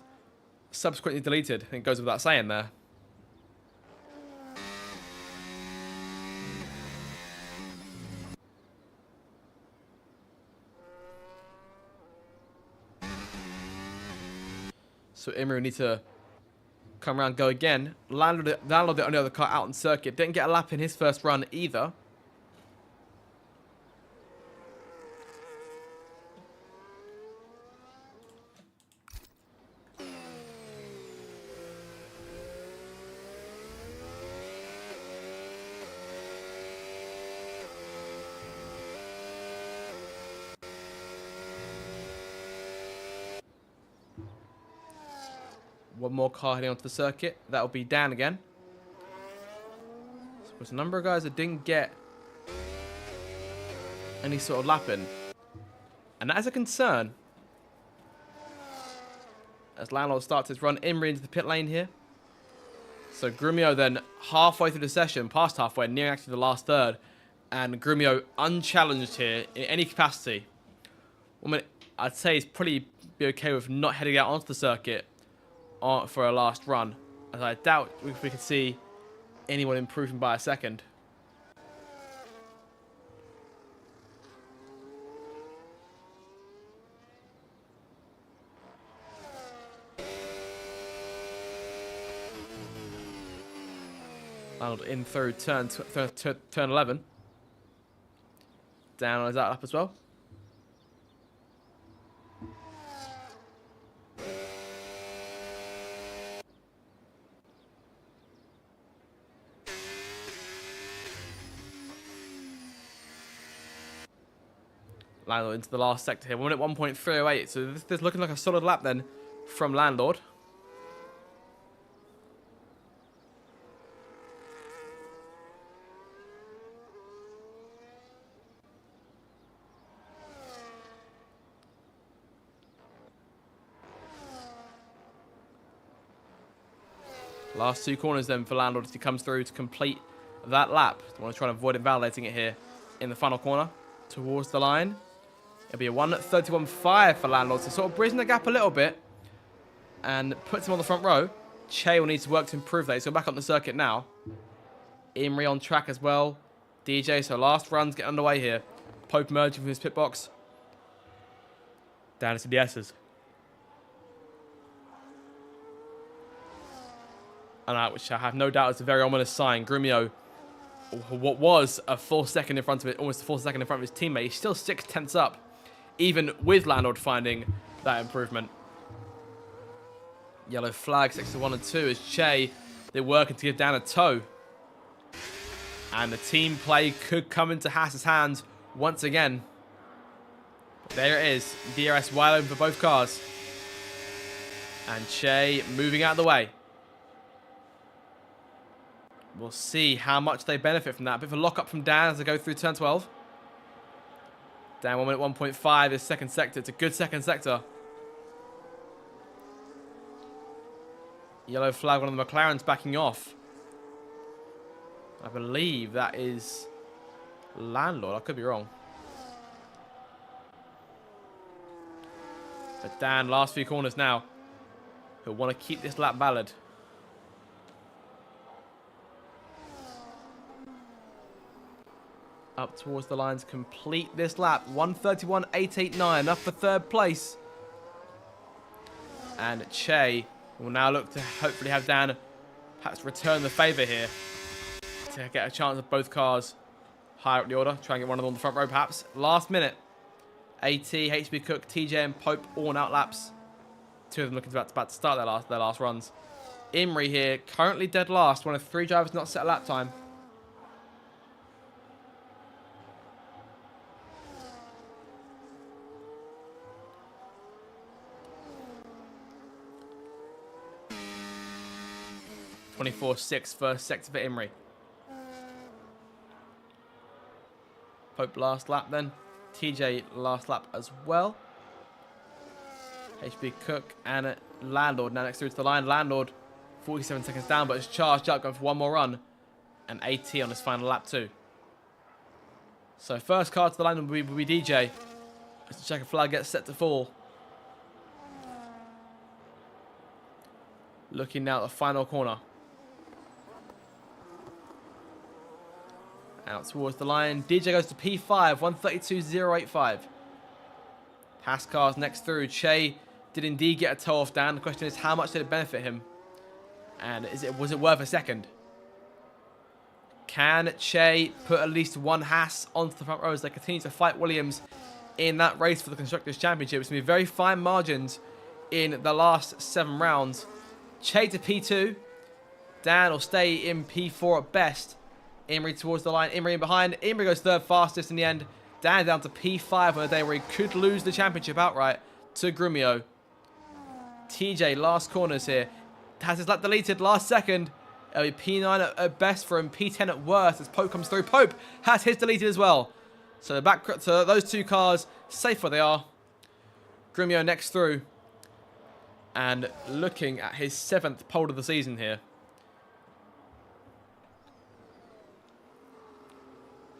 subsequently deleted. It goes without saying there. So Imrie will need to come around, go again. Landlord the only other car out on circuit. Didn't get a lap in his first run either. One more car heading onto the circuit. That'll be Dan again. So there's a number of guys that didn't get any sort of lapping. And that is a concern. As Landlord starts his run, Imrie into the pit lane here. So Grumio then halfway through the session, past halfway, nearing actually the last third. And Grumio unchallenged here in any capacity. I mean, I'd say he's probably be okay with not heading out onto the circuit for a last run, as I doubt we could see anyone improving by a second. Arnold in through turn 11. Down on his out lap as well. Landlord into the last sector here. 1 minute 1.308. So this is looking like a solid lap then from Landlord. Last two corners then for Landlord as he comes through to complete that lap. I want to try and avoid invalidating it here in the final corner towards the line. It'll be a 1:31.5 for Landlord, so sort of bridging the gap a little bit and puts him on the front row. Che will need to work to improve that. He's going back on the circuit now. Imrie on track as well. DJ, so last runs get underway here. Pope emerging from his pit box. Down to the S's. And which I have no doubt is a very ominous sign. Grumio, what was a full second in front of it, almost a full second in front of his teammate, he's still 6/10 up, even with Landlord finding that improvement. Yellow flag, 6-1 and 2 as Che, they're working to give down a toe. And the team play could come into Haas's hands once again. But there it is, DRS wide open for both cars. And Che moving out of the way. We'll see how much they benefit from that. A bit of a lock-up from Dan as they go through turn 12. Dan 1 minute 1.5 is second sector. It's a good second sector. Yellow flag, one of the McLarens backing off. I believe that is Landlord. I could be wrong. But Dan, last few corners now. He'll want to keep this lap valid. Up towards the lines, complete this lap. 1:31.889, enough for third place. And Che will now look to hopefully have Dan perhaps return the favour here. to get a chance of both cars higher up the order. Try and get one of them on the front row, perhaps. Last minute. AT, HB Cook, TJ, and Pope all on out laps. Two of them looking about to start their last runs. Imrie here, currently dead last. One of 3 drivers not set a lap time. .24.6 first sector for Imrie. Pope last lap then. TJ last lap as well. HB Cook and Landlord now next through to the line. Landlord 47 seconds down, but it's charged up, going for one more run. And AT on his final lap too. So first car to the line will be DJ. As the checker flag gets set to fall. Looking now at the final corner. Out towards the line. DJ goes to P5, 132.085. Pass cars next through. Che did indeed get a toe off Dan. The question is, how much did it benefit him? And was it worth a second? Can Che put at least one Haas onto the front row as they continue to fight Williams in that race for the Constructors' Championship? It's going to be very fine margins in the last 7 rounds. Che to P2. Dan will stay in P4 at best. Imrie towards the line. Imrie in behind. Imrie goes third fastest in the end. Dan down to P5 on a day where he could lose the championship outright to Grumio. TJ, last corners here. Has his lap deleted last second. It'll be P9 at best for him. P10 at worst as Pope comes through. Pope has his deleted as well. So back to those 2 cars. Safe where they are. Grumio next through. And looking at his 7th pole of the season here.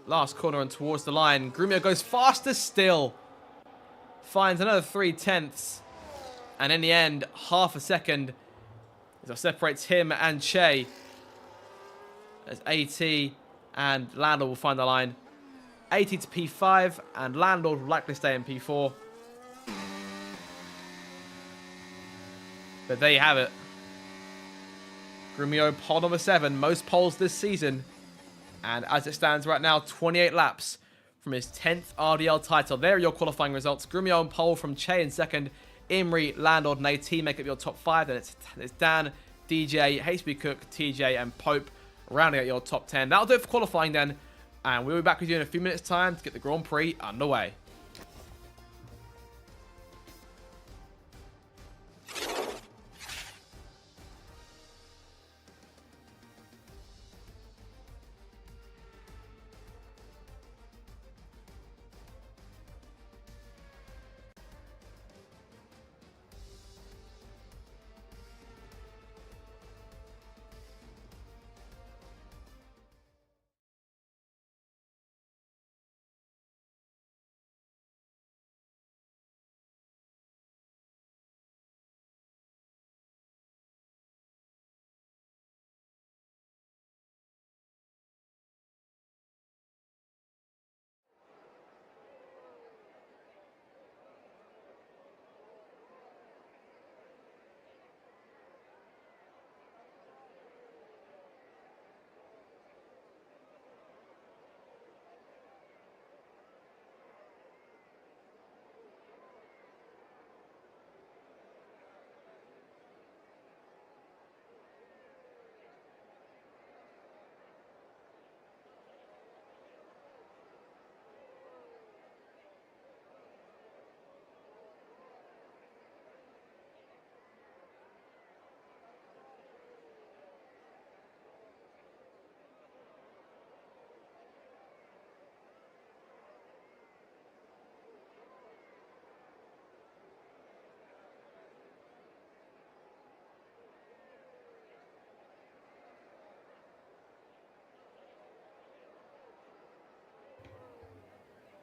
Last corner and towards the line. Grumio goes faster still. Finds another 3/10. And in the end, half a second. As that separates him and Che. As AT and Landlord will find the line. AT to P5 and Landlord will likely stay in P4. But there you have it. Grumio pole number 7. Most poles this season. And as it stands right now, 28 laps from his 10th RDL title. There are your qualifying results. Grumio on pole from Che in second. Imrie, Landlord, and AT make up your top 5. Then it's Dan, DJ, HB Cook, TJ, and Pope rounding out your top 10. That'll do it for qualifying then. And we'll be back with you in a few minutes' time to get the Grand Prix underway.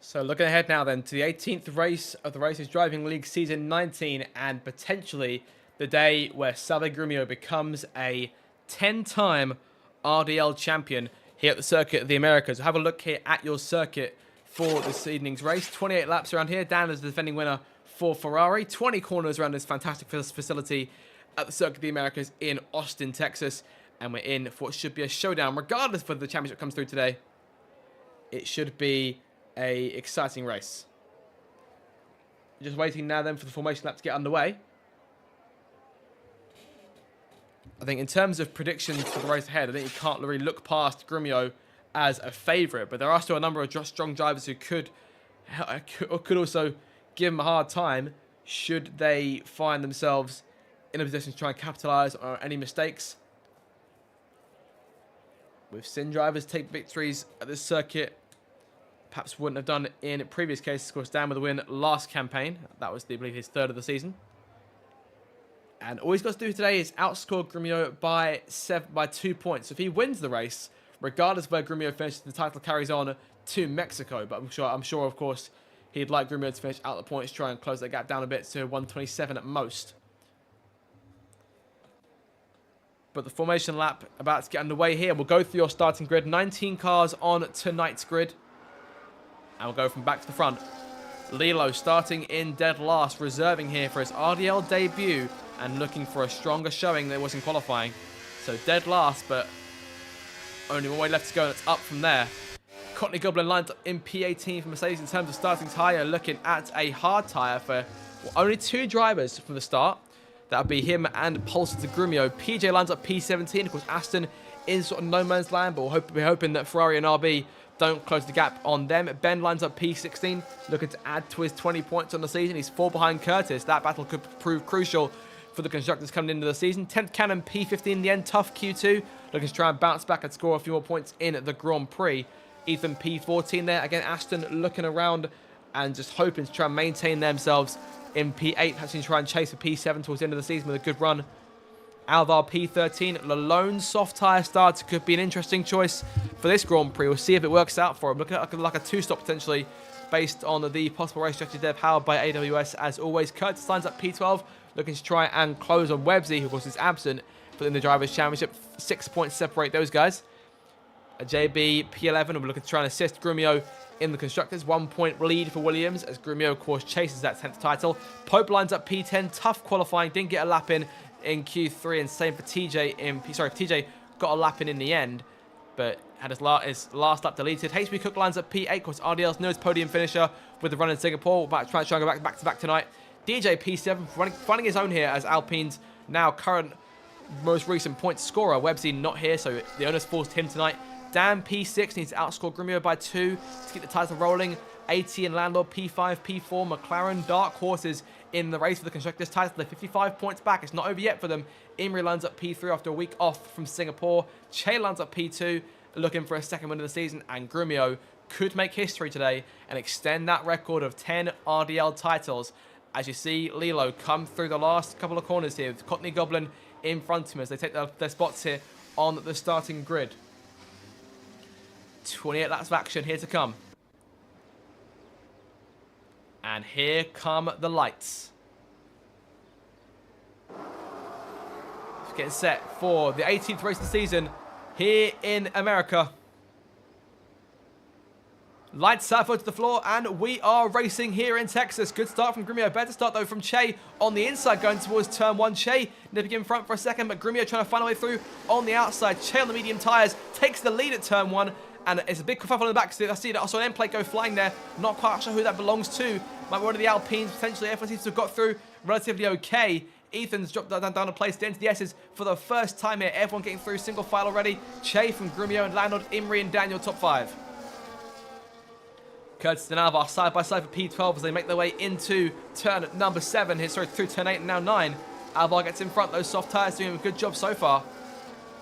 So looking ahead now then to the 18th race of the Racers Driving League Season 19 and potentially the day where Salve Grumio becomes a 10-time RDL champion here at the Circuit of the Americas. Have a look here at your circuit for this evening's race. 28 laps around here. Dan is the defending winner for Ferrari. 20 corners around this fantastic facility at the Circuit of the Americas in Austin, Texas. And we're in for what should be a showdown. Regardless of whether the championship comes through today, it should be a exciting race. Just waiting now then for the formation lap to get underway. I think in terms of predictions for the race ahead, I think you can't really look past Grumio as a favourite. But there are still a number of strong drivers who could also give him a hard time should they find themselves in a position to try and capitalise on any mistakes. With Sin drivers take victories at this circuit, perhaps wouldn't have done in previous cases. Of course, Dan with the win last campaign. That was, I believe, his third of the season. And all he's got to do today is outscore Grumio by 2 points. So if he wins the race, regardless of where Grumio finishes, the title carries on to Mexico. But I'm sure, of course, he'd like Grumio to finish out the points, try and close that gap down a bit to 127 at most. But the formation lap about to get underway here. We'll go through your starting grid. 19 cars on tonight's grid. And we'll go from back to the front. Lilo starting in dead last, reserving here for his RDL debut and looking for a stronger showing than it was in qualifying. So dead last, but only one way left to go, and it's up from there. Courtney Goblin lines up in P18 for Mercedes in terms of starting tyre, looking at a hard tyre for only 2 drivers from the start. That would be him and Pulsar to Grumio. PJ lines up P17. Of course, Aston in sort of no man's land, but we're hoping that Ferrari and RB don't close the gap on them. Ben lines up P16, looking to add to his 20 points on the season. He's 4 behind Curtis. That battle could prove crucial for the constructors coming into the season. 10th Cannon, P15 in the end. Tough Q2, looking to try and bounce back and score a few more points in the Grand Prix. Ethan P14 there. Again, Aston looking around and just hoping to try and maintain themselves in P8. Perhaps try and chase for P7 towards the end of the season with a good run. Alvar P13, Lalone soft tyre starter could be an interesting choice for this Grand Prix. We'll see if it works out for him. Looking at like a 2-stop potentially based on the possible race strategy there powered by AWS as always. Curtis lines up P12, looking to try and close on Websy, who of course is absent in the Drivers' Championship. 6 points separate those guys. JB P11 will be looking to try and assist Grumio in the Constructors. 1 point lead for Williams as Grumio of course chases that 10th title. Pope lines up P10, tough qualifying, didn't get a lap in Q3, and same for TJ TJ got a lap in the end, but had his last lap deleted. HB Cook lines up P8, of course RDL's newest podium finisher with the run in Singapore. We'll try and go back to back tonight. DJ P7 finding his own here as Alpine's now current most recent point scorer. Websy not here, so the onus falls to him tonight. Dan P6 needs to outscore Grumio by 2 to keep the title rolling. AT and Landlord P5, P4, McLaren, dark horses in the race for the Constructors' title. They're 55 points back. It's not over yet for them. Imri lands up P3 after a week off from Singapore. Che lands up P2, looking for a second win of the season. And Grumio could make history today and extend that record of 10 RDL titles. As you see, Lilo come through the last couple of corners here with Courtney Goblin in front of him as they take their spots here on the starting grid. 28 laps of action here to come. And here come the lights. Getting set for the 18th race of the season here in America. Lights southward to the floor, and we are racing here in Texas. Good start from Grumio. Better start, though, from Che on the inside, going towards turn 1. Che nipping in front for a second, but Grumio trying to find a way through on the outside. Che on the medium tyres takes the lead at turn 1. And it's a big kerfuffle in the back. I see that I saw an end plate go flying there. Not quite sure who that belongs to. Might be one of the Alpines, potentially. Everyone seems to have got through relatively okay. Ethan's dropped down a place to enter the S's for the first time here. Everyone getting through single file already. Che from Grumio and Landlord, Imri and Daniel top 5. Curtis and Alvar side by side for P12 as they make their way into turn number 7 here. Sorry, through turn 8 and now 9. Alvar gets in front. Those soft tyres doing a good job so far.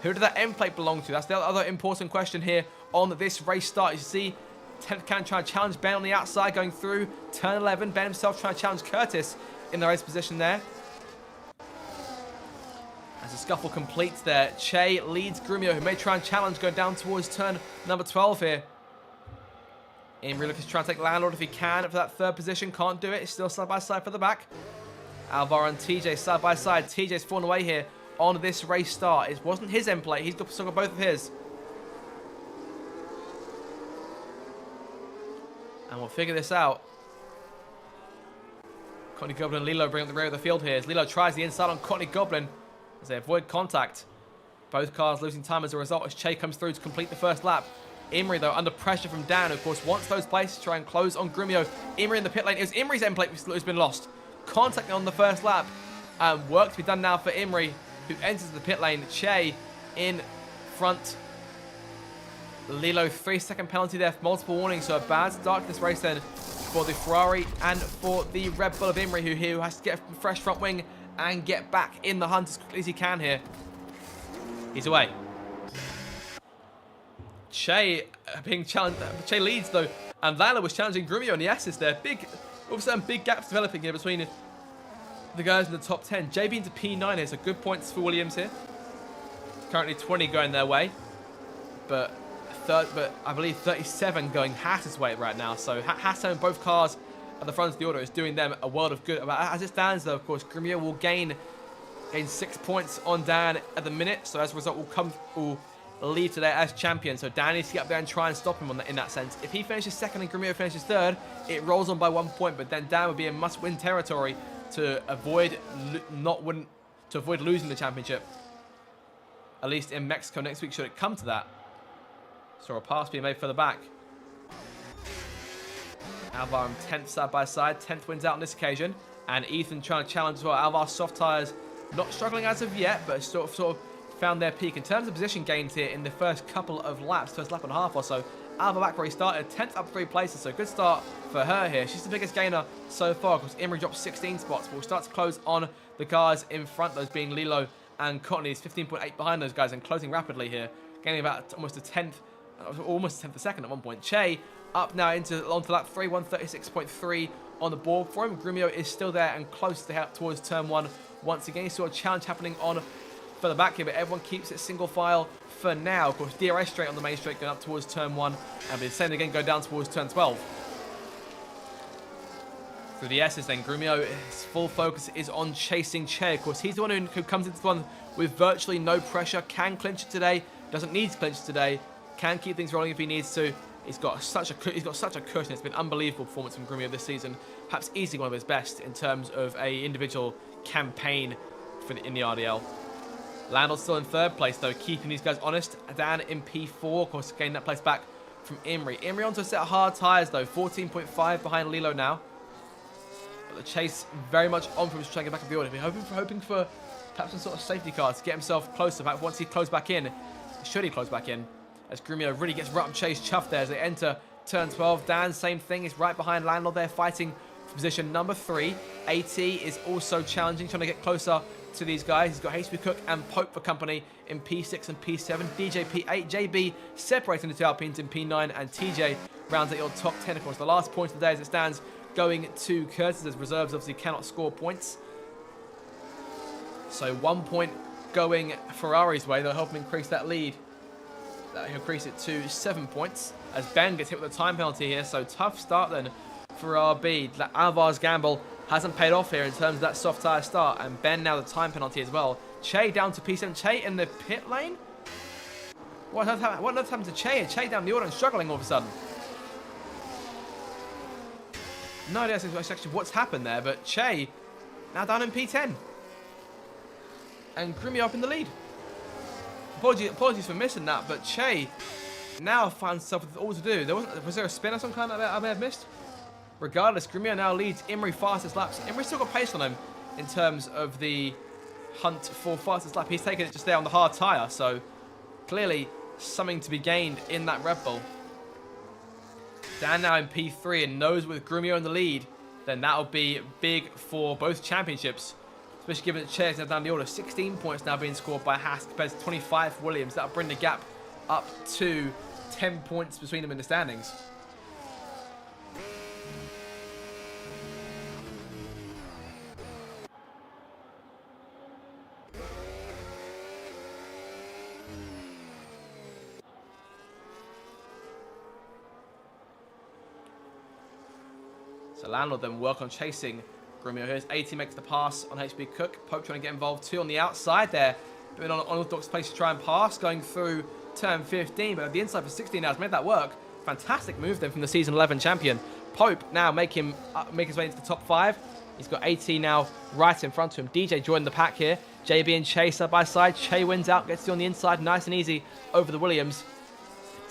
Who did that end plate belong to? That's the other important question here on this race start. You see 10th Cannon trying to challenge Ben on the outside going through turn 11. Ben himself trying to challenge Curtis in the race position there. As the scuffle completes there, Che leads Grumio, who may try and challenge going down towards turn number 12 here. Imri looking to try and take Landlord if he can for that 3rd position. Can't do it. It's still side by side for the back. Alvar and TJ side by side. TJ's fallen away here on this race start. It wasn't his end plate. He's still got both of his. And we'll figure this out. Courtney Goblin and Lilo bring up the rear of the field here as Lilo tries the inside on Courtney Goblin as they avoid contact. Both cars losing time as a result as Che comes through to complete the first lap. Imri, though, under pressure from Dan, who, of course, wants those places to try and close on Grumio. Imri in the pit lane. It was Imri's end plate who's been lost. Contact on the first lap. Work to be done now for Imri, who enters the pit lane. Che in front. Lilo, 3-second penalty there for multiple warnings. So a bad start to this race then for the Ferrari and for the Red Bull of Imri, who has to get a fresh front wing and get back in the hunt as quickly as he can here. He's away. Che being challenged. Che leads though, and Lila was challenging Grumio on the S's there. All of a sudden, big gaps developing here between the guys in the top 10. JB into P9 here, so good points for Williams here. Currently 20 going their way, but I believe 37 going Haas's way right now. So Haas and both cars at the front of the order is doing them a world of good. As it stands though, of course, Grumio will gain 6 points on Dan at the minute. So as a result, will lead today as champion. So Dan needs to get up there and try and stop him in that sense. If he finishes second and Grumio finishes third, it rolls on by 1 point. But then Dan would be in must-win territory to avoid losing the championship. At least in Mexico next week, should it come to that. So a pass being made further back. Alvar and 10th side by side. 10th wins out on this occasion. And Ethan trying to challenge as well. Alvar's soft tyres not struggling as of yet, but sort of found their peak. In terms of position gains here in the first couple of laps, first lap and a half or so, Alva back where he started, 10th up 3 places, so good start for her here. She's the biggest gainer so far, because Imri dropped 16 spots, but we'll start to close on the guys in front, those being Lilo and Courtney. He's 15.8 behind those guys and closing rapidly here, gaining about almost a 10th a second at one point. Che up now onto lap 3, 136.3 on the board for him. Grumio is still there and close to help towards turn 1 once again. Sort of challenge happening on further back here, but everyone keeps it single file for now. Of course, DRS straight on the main straight going up towards turn 1, and the same again go down towards turn 12. Through the S's then, Grumio, his full focus is on chasing Che. Of course, he's the one who comes into the one with virtually no pressure, can clinch it today, doesn't need to clinch it today, can keep things rolling if he needs to. He's got such a cushion. It's been an unbelievable performance from Grumio this season. Perhaps easily one of his best in terms of a individual campaign in the RDL. Landel still in third place though, keeping these guys honest. Dan in P4, of course, gaining that place back from Imri. Imri onto a set of hard tyres though, 14.5 behind Lilo now. But the chase very much on from his trying to get back up the order. He's hoping for perhaps some sort of safety car to get himself closer back once he closes back in. Should he close back in? As Grumio really gets right up Chase chuffed there as they enter turn 12. Dan, same thing, is right behind Landel there, fighting for position number 3. AT is also challenging, trying to get closer to these guys. He's got HB Cook and Pope for company in P6 and P7. DJ P8, JB separating the two Alpines in P9, and TJ rounds out your top 10. Of course, the last point of the day as it stands going to Curtis, as reserves obviously cannot score points. So 1 point going Ferrari's way. They'll help him increase that lead. He'll increase it to 7 points as Ben gets hit with a time penalty here. So tough start then for RB. Alvar's gamble hasn't paid off here in terms of that soft tyre start. And Ben now the time penalty as well. Che down to P7. Che in the pit lane? What on earth happened to Che? Che down the order and struggling all of a sudden. No idea actually what's happened there, but Che now down in P10. And Grumio up in the lead. Apologies for missing that, but Che now finds himself with all to do. Was there a spin or some kind that I may have missed? Regardless, Grumio now leads Imri fastest laps. Imri's still got pace on him in terms of the hunt for fastest lap. He's taken it just there on the hard tyre, so clearly something to be gained in that Red Bull. Dan now in P3 and knows with Grumio in the lead, then that'll be big for both championships. Especially given that Che's now down the order. 16 points now being scored by Haas compared to 25 for Williams. That'll bring the gap up to 10 points between them in the standings. So Landlord then work on chasing Grumio. Here's 80 makes the pass on HB Cook. Pope trying to get involved too on the outside there. Been on Orthodox place to try and pass, going through turn 15, but at the inside for 16 now has made that work. Fantastic move then from the season 11 champion. Pope now make his way into the top 5. He's got 18 now right in front of him. DJ joined the pack here. JB and Che side by side. Che wins out, gets you on the inside, nice and easy over the Williams.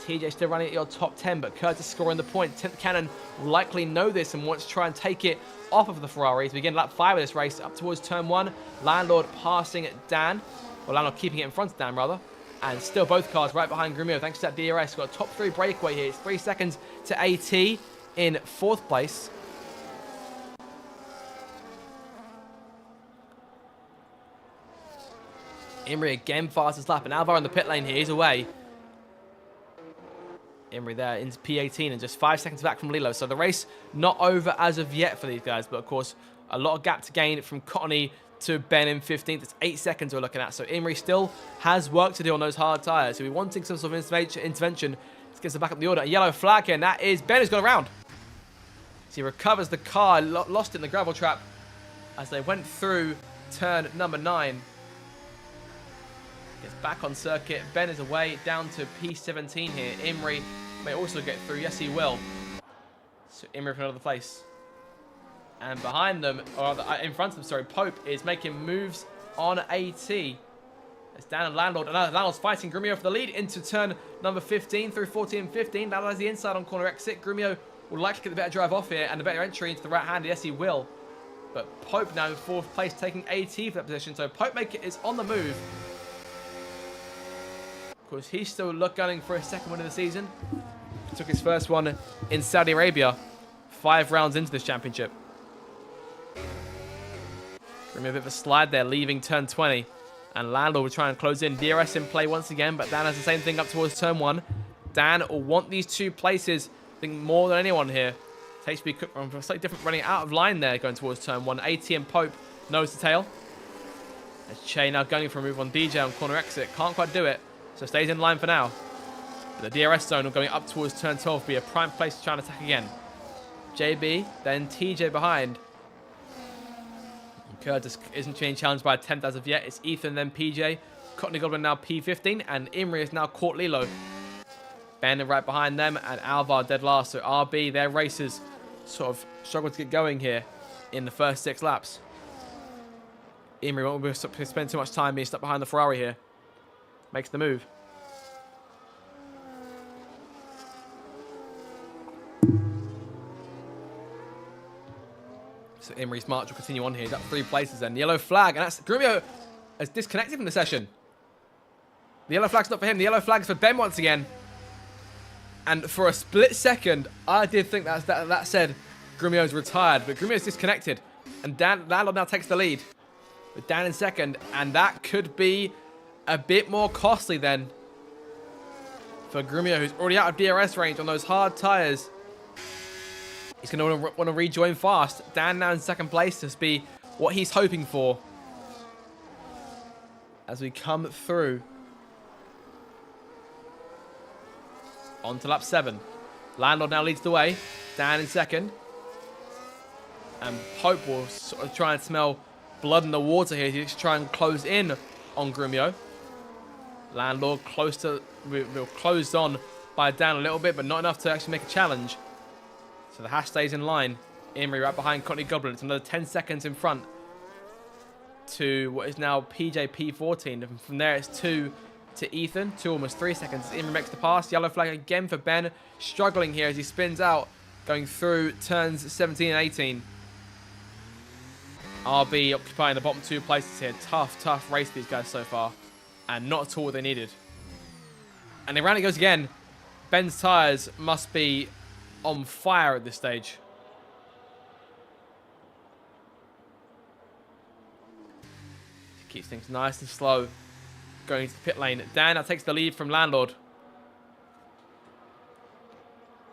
TJ still running at your top 10, but Curtis scoring the point. 10th Cannon will likely know this and wants to try and take it off of the Ferraris. We begin lap 5 of this race, up towards turn 1. Landlord passing Dan, or Landlord keeping it in front of Dan, rather. And still both cars right behind Grumio, thanks to that DRS. Got a top 3 breakaway here. It's 3 seconds to AT in 4th place. Imrie again fastest lap, and Alvar in the pit lane here. He's away. Imrie there into P18 and just 5 seconds back from Lilo. So the race not over as of yet for these guys, but of course a lot of gap to gain from Cottony to Ben in 15th. It's 8 seconds we're looking at. So Imrie still has work to do on those hard tyres. So we're wanting some sort of intervention to get them back up the order. A yellow flag here, and that is Ben who's gone around. So he recovers the car, lost it in the gravel trap as they went through turn number 9. Gets back on circuit. Ben is away down to P17 here. Imrie may also get through. Yes, he will. So Imrie for another place. And behind them, or in front of them, sorry, Pope is making moves on AT. It's Dan and Landlord. And Landlord's fighting Grumio for the lead into turn number 15 through 14 and 15. Landlord has the inside on corner exit. Grumio will likely get the better drive off here and the better entry into the right hand. Yes, he will. But Pope now in 4th place, taking AT for that position. So Pope is on the move. Of course, he's still gunning for his second win of the season. He took his first one in Saudi Arabia 5 rounds into this championship. Grimmy a bit of a slide there, leaving turn 20. And Landlord will try and close in. DRS in play once again, but Dan has the same thing up towards turn 1. Dan will want these 2 places, I think, more than anyone here. Takes me slightly different, running out of line there, going towards turn 1. AT and Pope nose to tail. As Che now gunning for a move on DJ on corner exit. Can't quite do it. So stays in line for now. But the DRS zone going up towards turn 12 will be a prime place to try and attack again. JB, then TJ behind. And Curtis isn't being challenged by a 10th as of yet. It's Ethan, then PJ. Cottony Goblin now P15, and Imrie has now caught Lilo. Ben right behind them, and Alvar dead last. So RB, their racers sort of struggle to get going here in the first 6 laps. Imrie won't be able to spend too much time being stuck behind the Ferrari here. Makes the move. So Imrie's march will continue on here. He's up 3 places then. The yellow flag, and that's Grumio has disconnected from the session. The yellow flag's not for him. The yellow flag's for Ben once again. And for a split second, I did think that said Grumio's retired, but Grumio's disconnected. And Landlord now takes the lead with Dan in second, and that could be a bit more costly then for Grumio, who's already out of DRS range on those hard tyres. He's going to want to rejoin fast. Dan now in second place. This be what he's hoping for as we come through onto lap 7. Landlord now leads the way. Dan in second. And Pope will sort of try and smell blood in the water here. He's try and close in on Grumio. Landlord closed on by Dan a little bit, but not enough to actually make a challenge. So the hash stays in line. Imrie right behind Cottony Goblin. It's another 10 seconds in front to what is now PJ P14. And from there, it's 2 to Ethan. 2, almost 3 seconds. Imrie makes the pass. Yellow flag again for Ben. Struggling here as he spins out, going through turns 17 and 18. RB occupying the bottom 2 places here. Tough race for these guys so far. And not at all what they needed. And around it goes again. Ben's tyres must be on fire at this stage. Keeps things nice and slow. Going to the pit lane. Dan now takes the lead from Landlord.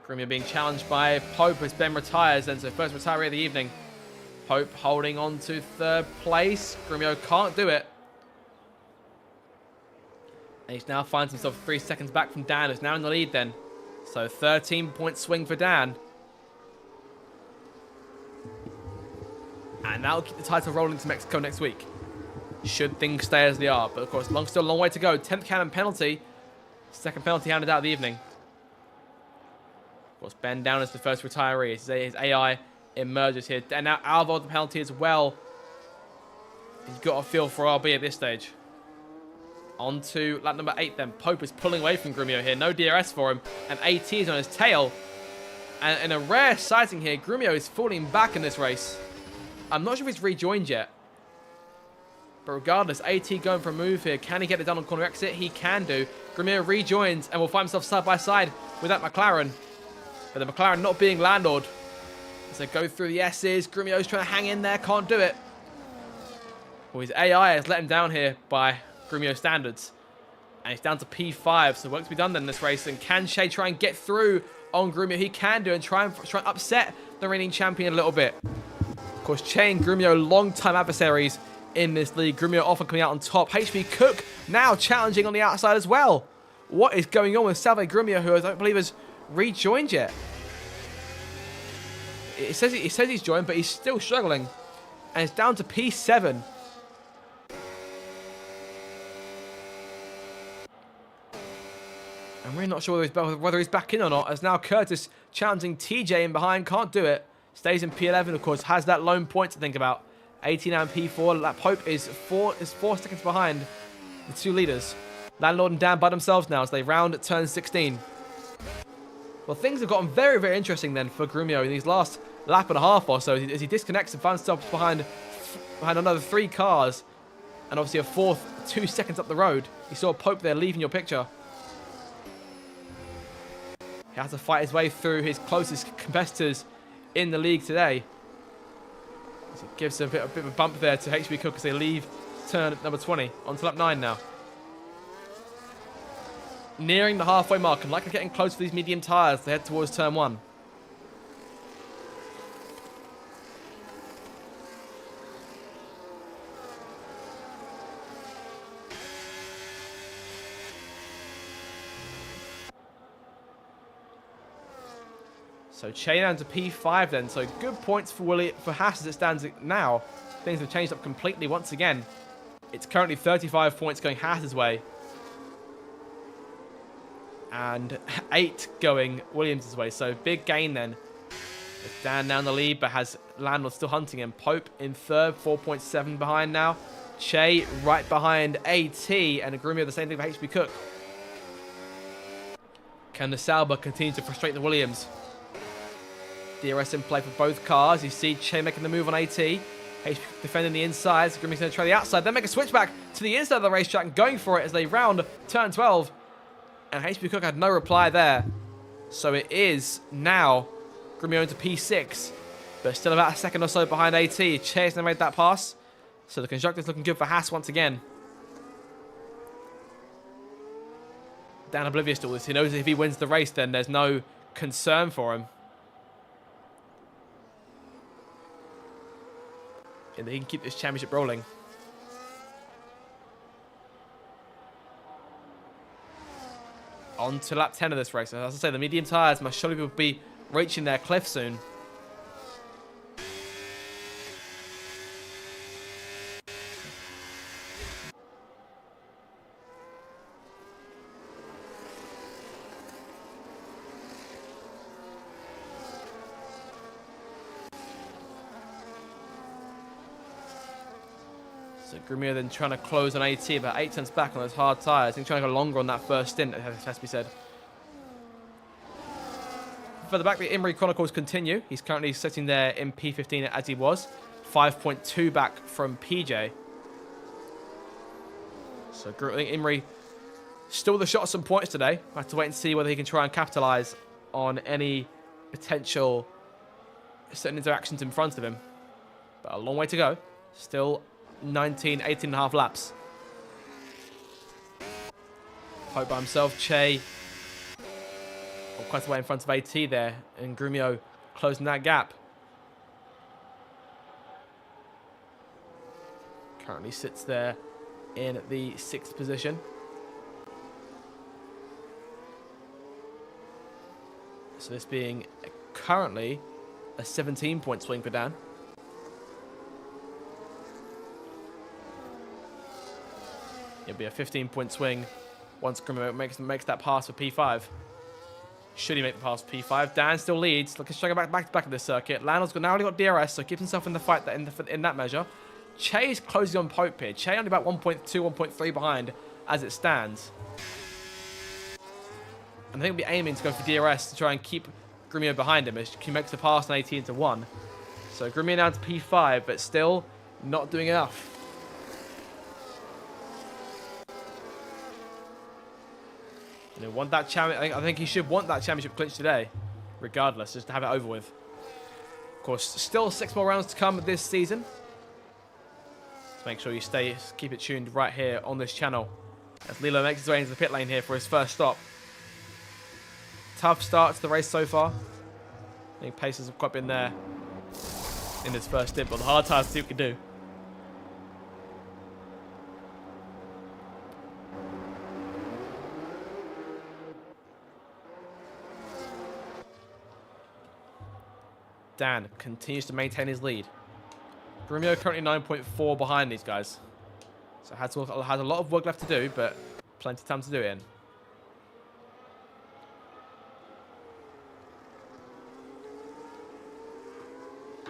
Grumio being challenged by Pope as Ben retires. Then so first retiree of the evening. Pope holding on to 3rd place. Grumio can't do it. And he now finds himself 3 seconds back from Dan, who's now in the lead then. So 13-point swing for Dan. And that'll keep the title rolling to Mexico next week, should things stay as they are. But of course, still a long way to go. 10th cannon penalty. 2nd penalty handed out of the evening. Of course, Ben down as the first retiree. His AI emerges here. And now Alvar the penalty as well. You've got a feel for RB at this stage. On to lap number 8 then. Pope is pulling away from Grumio here. No DRS for him. And AT is on his tail. And in a rare sighting here, Grumio is falling back in this race. I'm not sure if he's rejoined yet. But regardless, AT going for a move here. Can he get it done on corner exit? He can do. Grumio rejoins and will find himself side by side with that McLaren. But the McLaren not being Landlord. As they go through the S's, Grumio's trying to hang in there. Can't do it. Well, his AI has let him down here by Grumio standards. And he's down to P5. So work to be done then in this race. And can Shay try and get through on Grumio? He can do and try and upset the reigning champion a little bit. Of course, Che and Grumio, long-time adversaries in this league. Grumio often coming out on top. HB Cook now challenging on the outside as well. What is going on with Salve Grumio, who I don't believe has rejoined yet? It says he's joined, but he's still struggling. And it's down to P7. I'm really not sure whether he's back in or not, as now Curtis challenging TJ in behind. Can't do it. Stays in P11, of course. Has that lone point to think about. 18 and P4. That Pope is 4 seconds behind the two leaders. Landlord and Dan by themselves now as they round at turn 16. Well, things have gotten very, very interesting then for Grumio in these last lap and a half or so, as he disconnects and finds himself behind another 3 cars, and obviously a fourth 2 seconds up the road. You saw Pope there leaving your picture. He has to fight his way through his closest competitors in the league today. So it gives a bit of a bump there to HB Cook as they leave turn number 20. On to lap 9 now. Nearing the halfway mark and likely getting close to these medium tyres to head towards turn 1. So Che down to P5 then. So good points for Haas as it stands now. Things have changed up completely once again. It's currently 35 points going Haas's way. And 8 going Williams' way. So big gain then. It's Dan now in the lead, but has Landlord still hunting him. Pope in third, 4.7 behind now. Che right behind AT, and Grumio the same thing for HB Cook. Can the Sauber continue to frustrate the Williams? DRS in play for both cars. You see Che making the move on AT. HB defending the inside. So Grumio's going to try the outside. Then make a switch back to the inside of the racetrack and going for it as they round turn 12. And HB Cook had no reply there. So it is now Grumio into P6. But still about a second or so behind AT. Che's now made that pass. So the constructor's looking good for Haas once again. Dan oblivious to all this. He knows if he wins the race, then there's no concern for him. And he can keep this championship rolling. On to lap 10 of this race. As I say, the medium tyres must surely be reaching their cliff soon. So Grumio then trying to close on AT, about 8 tenths back on those hard tyres. I think trying to go longer on that first stint, it has to be said. Further back, the Imri Chronicles continue. He's currently sitting there in P15 as he was. 5.2 back from PJ. So I think Imri still with a shot at some points today. I have to wait and see whether he can try and capitalise on any potential certain interactions in front of him. But a long way to go. Still 18 and a half laps. Pope by himself. Che quite a way in front of AT there. And Grumio closing that gap. Currently sits there in the 6th position. So this being currently a 17-point swing for Dan. It'll be a 15-point swing once Grumio makes that pass for P5. Should he make the pass for P5? Dan still leads. Looking to struggle back to back of this circuit. Landlord's now only got DRS, so keeps himself in the fight in that measure. Che is closing on Pope here. Che only about 1.2, 1.3 behind as it stands. And I think we'll be aiming to go for DRS to try and keep Grumio behind him as he makes the pass on 18 to 1. So Grumio down to P5, but still not doing enough. You know, want that I think he should want that championship clinch today, regardless, just to have it over with. Of course, still 6 more rounds to come this season. So make sure you keep it tuned right here on this channel as Lilo makes his way into the pit lane here for his first stop. Tough start to the race so far. I think paces have quite been there in this first stint, but the hard tires see what we can do. Dan continues to maintain his lead. Grumio currently 9.4 behind these guys. So has a lot of work left to do, but plenty of time to do it in.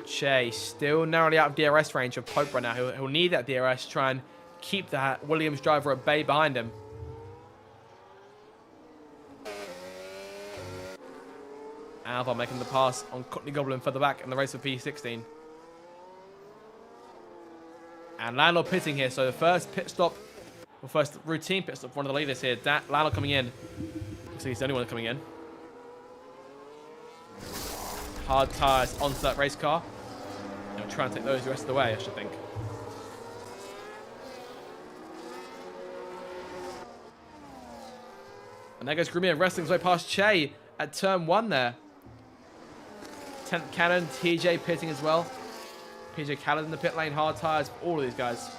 Che still narrowly out of DRS range of Pope right now. He'll need that DRS to try and keep that Williams driver at bay behind him. Alvar making the pass on Courtney Goblin further back in the race for P16. And Lando pitting here, so the first pit stop, or first routine pit stop for one of the leaders here. Lando coming in. Looks like he's the only one coming in. Hard tyres onto that race car. He'll try and take those the rest of the way, I should think. And there goes Grumio wrestling his way past Che at turn 1 there. 10th Cannon, TJ pitting as well. PJ Khaled in the pit lane, hard tyres for all of these guys.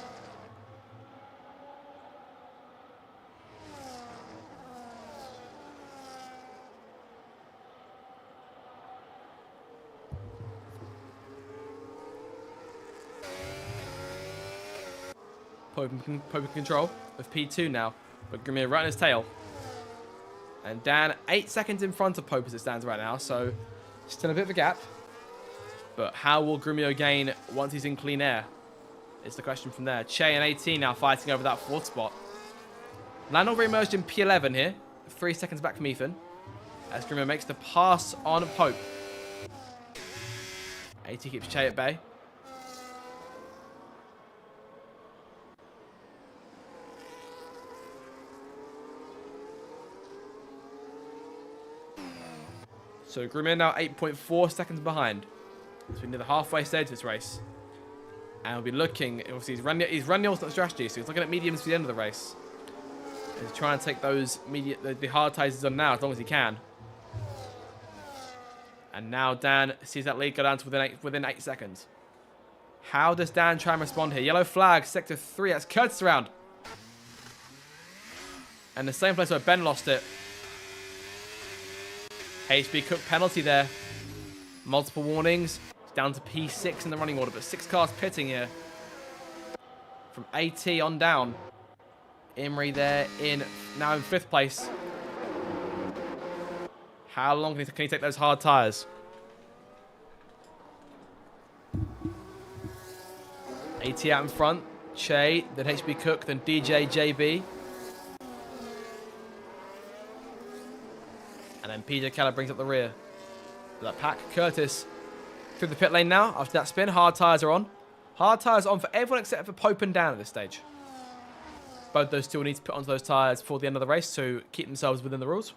Pope in control of P2 now, but Grumio right on his tail. And Dan 8 seconds in front of Pope as it stands right now, so still a bit of a gap. But how will Grumio gain once he's in clean air? Is the question from there. Che and 18 now fighting over that 4th spot. Lando re-emerged in P11 here, 3 seconds back from Ethan, as Grumio makes the pass on Pope. 80 keeps Che at bay. So Grumio now 8.4 seconds behind. So we're near the halfway stage of this race. And we'll be looking, obviously he's run the ultimate strategy, so he's looking at mediums for the end of the race. He's trying to take those the hard tyres on now as long as he can. And now Dan sees that lead go down to within 8 seconds. How does Dan try and respond here? Yellow flag, sector 3, that's Curtis around. And the same place where Ben lost it. HB Cook penalty there. Multiple warnings. It's down to P6 in the running order, but 6 cars pitting here. From AT on down. Imrie there now in 5th place. How long can he take those hard tyres? AT out in front. Che, then HB Cook, then DJ JB. And then PJ Keller brings up the rear. That pack, Curtis through the pit lane now. After that spin, hard tyres are on. Hard tyres on for everyone except for Pope and Dan at this stage. Both those two will need to put onto those tyres before the end of the race to keep themselves within the rules.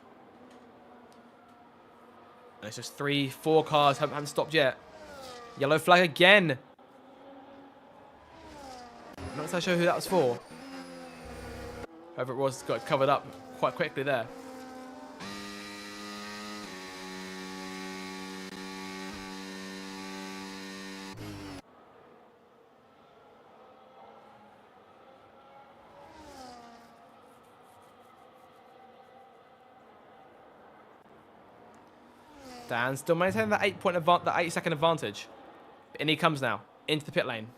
And it's just 3-4 cars haven't stopped yet. Yellow flag again. I'm not entirely sure who that was for. Whoever it was got covered up quite quickly there. Dan still maintaining that 8-second advantage. In he comes now, into the pit lane.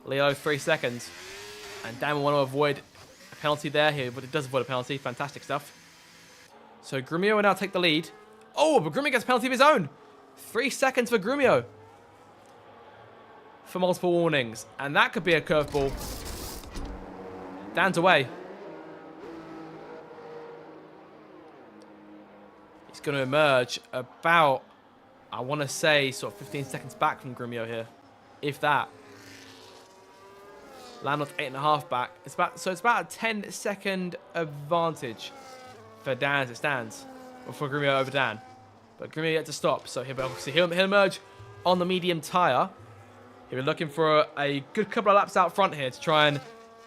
Leo, 3 seconds. And Dan will want to avoid a penalty there here, but it does avoid a penalty. Fantastic stuff. So Grumio will now take the lead. Oh, but Grumio gets a penalty of his own. 3 seconds for Grumio. for multiple warnings. And that could be a curveball. Dan's away. He's going to emerge about, I want to say, sort of 15 seconds back from Grumio here. If that. Landlord's 8.5 back. It's about a 10-second advantage for Dan as it stands. Or for Grumio over Dan. But Grumio yet to stop. So he'll emerge on the medium tyre. He'll be looking for a good couple of laps out front here to try and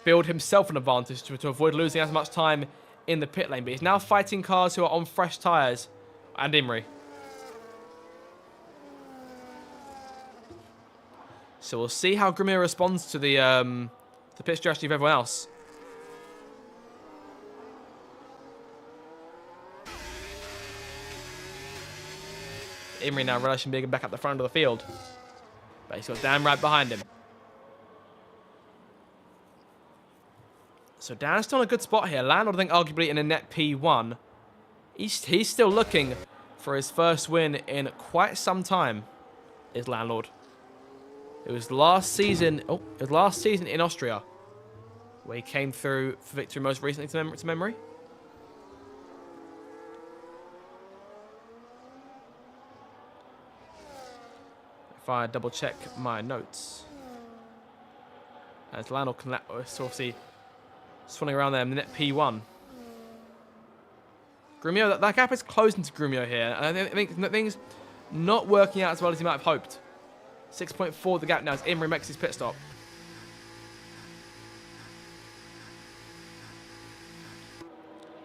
build himself an advantage to avoid losing as much time in the pit lane. But he's now fighting cars who are on fresh tyres. And Imrie. So we'll see how Grumio responds to the pit strategy of everyone else. Imrie now relishing being back at the front of the field. But he's got Dan right behind him. So Dan's still in a good spot here. Landlord, I think, arguably in a net P1. He's still looking for his first win in quite some time, is Landlord. It was last season. Oh, it was last season in Austria, where he came through for victory most recently to memory. If I double check my notes, as Landlord can obviously swanning around there in the net P1. Grumio, that gap is closing to Grumio here, and I think things not working out as well as he might have hoped. 6.4 the gap now as Imrie makes his pit stop.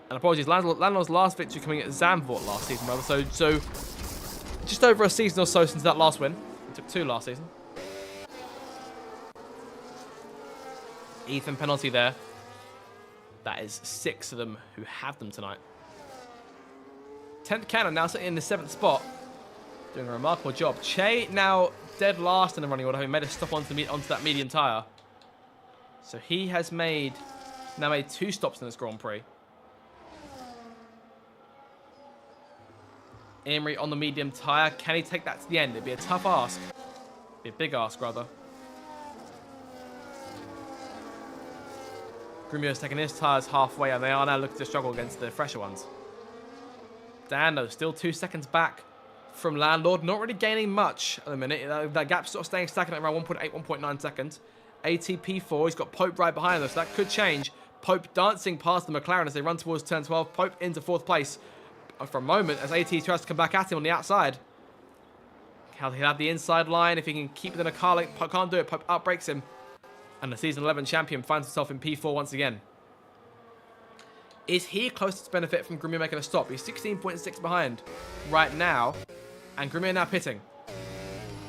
And apologies, Landlord's last victory coming at Zandvoort last season, rather. So just over a season or so since that last win. It took 2 last season. Ethan penalty there. That is 6 of them who have them tonight. 10th Cannon now sitting in the 7th spot. Doing a remarkable job. Che now dead last in the running order, having made a stop onto that medium tyre. So he has now made 2 stops in this Grand Prix. Imrie on the medium tyre. Can he take that to the end? It'd be a tough ask. It'd be a big ask, rather. Grumio's taking his tyres halfway, and they are now looking to struggle against the fresher ones. Dan, though, still 2 seconds back from Landlord. Not really gaining much at the minute. That gap's sort of staying stagnant at around 1.8, 1.9 seconds. ATP4, he's got Pope right behind us. So that could change. Pope dancing past the McLaren as they run towards turn 12. Pope into 4th place for a moment as AT tries to come back at him on the outside. He'll have the inside line. If he can keep within a car length, Pope can't do it. Pope outbreaks him. And the season 11 champion finds himself in P4 once again. Is he closest to benefit from Grumio making a stop? He's 16.6 behind right now. And Grumio now pitting.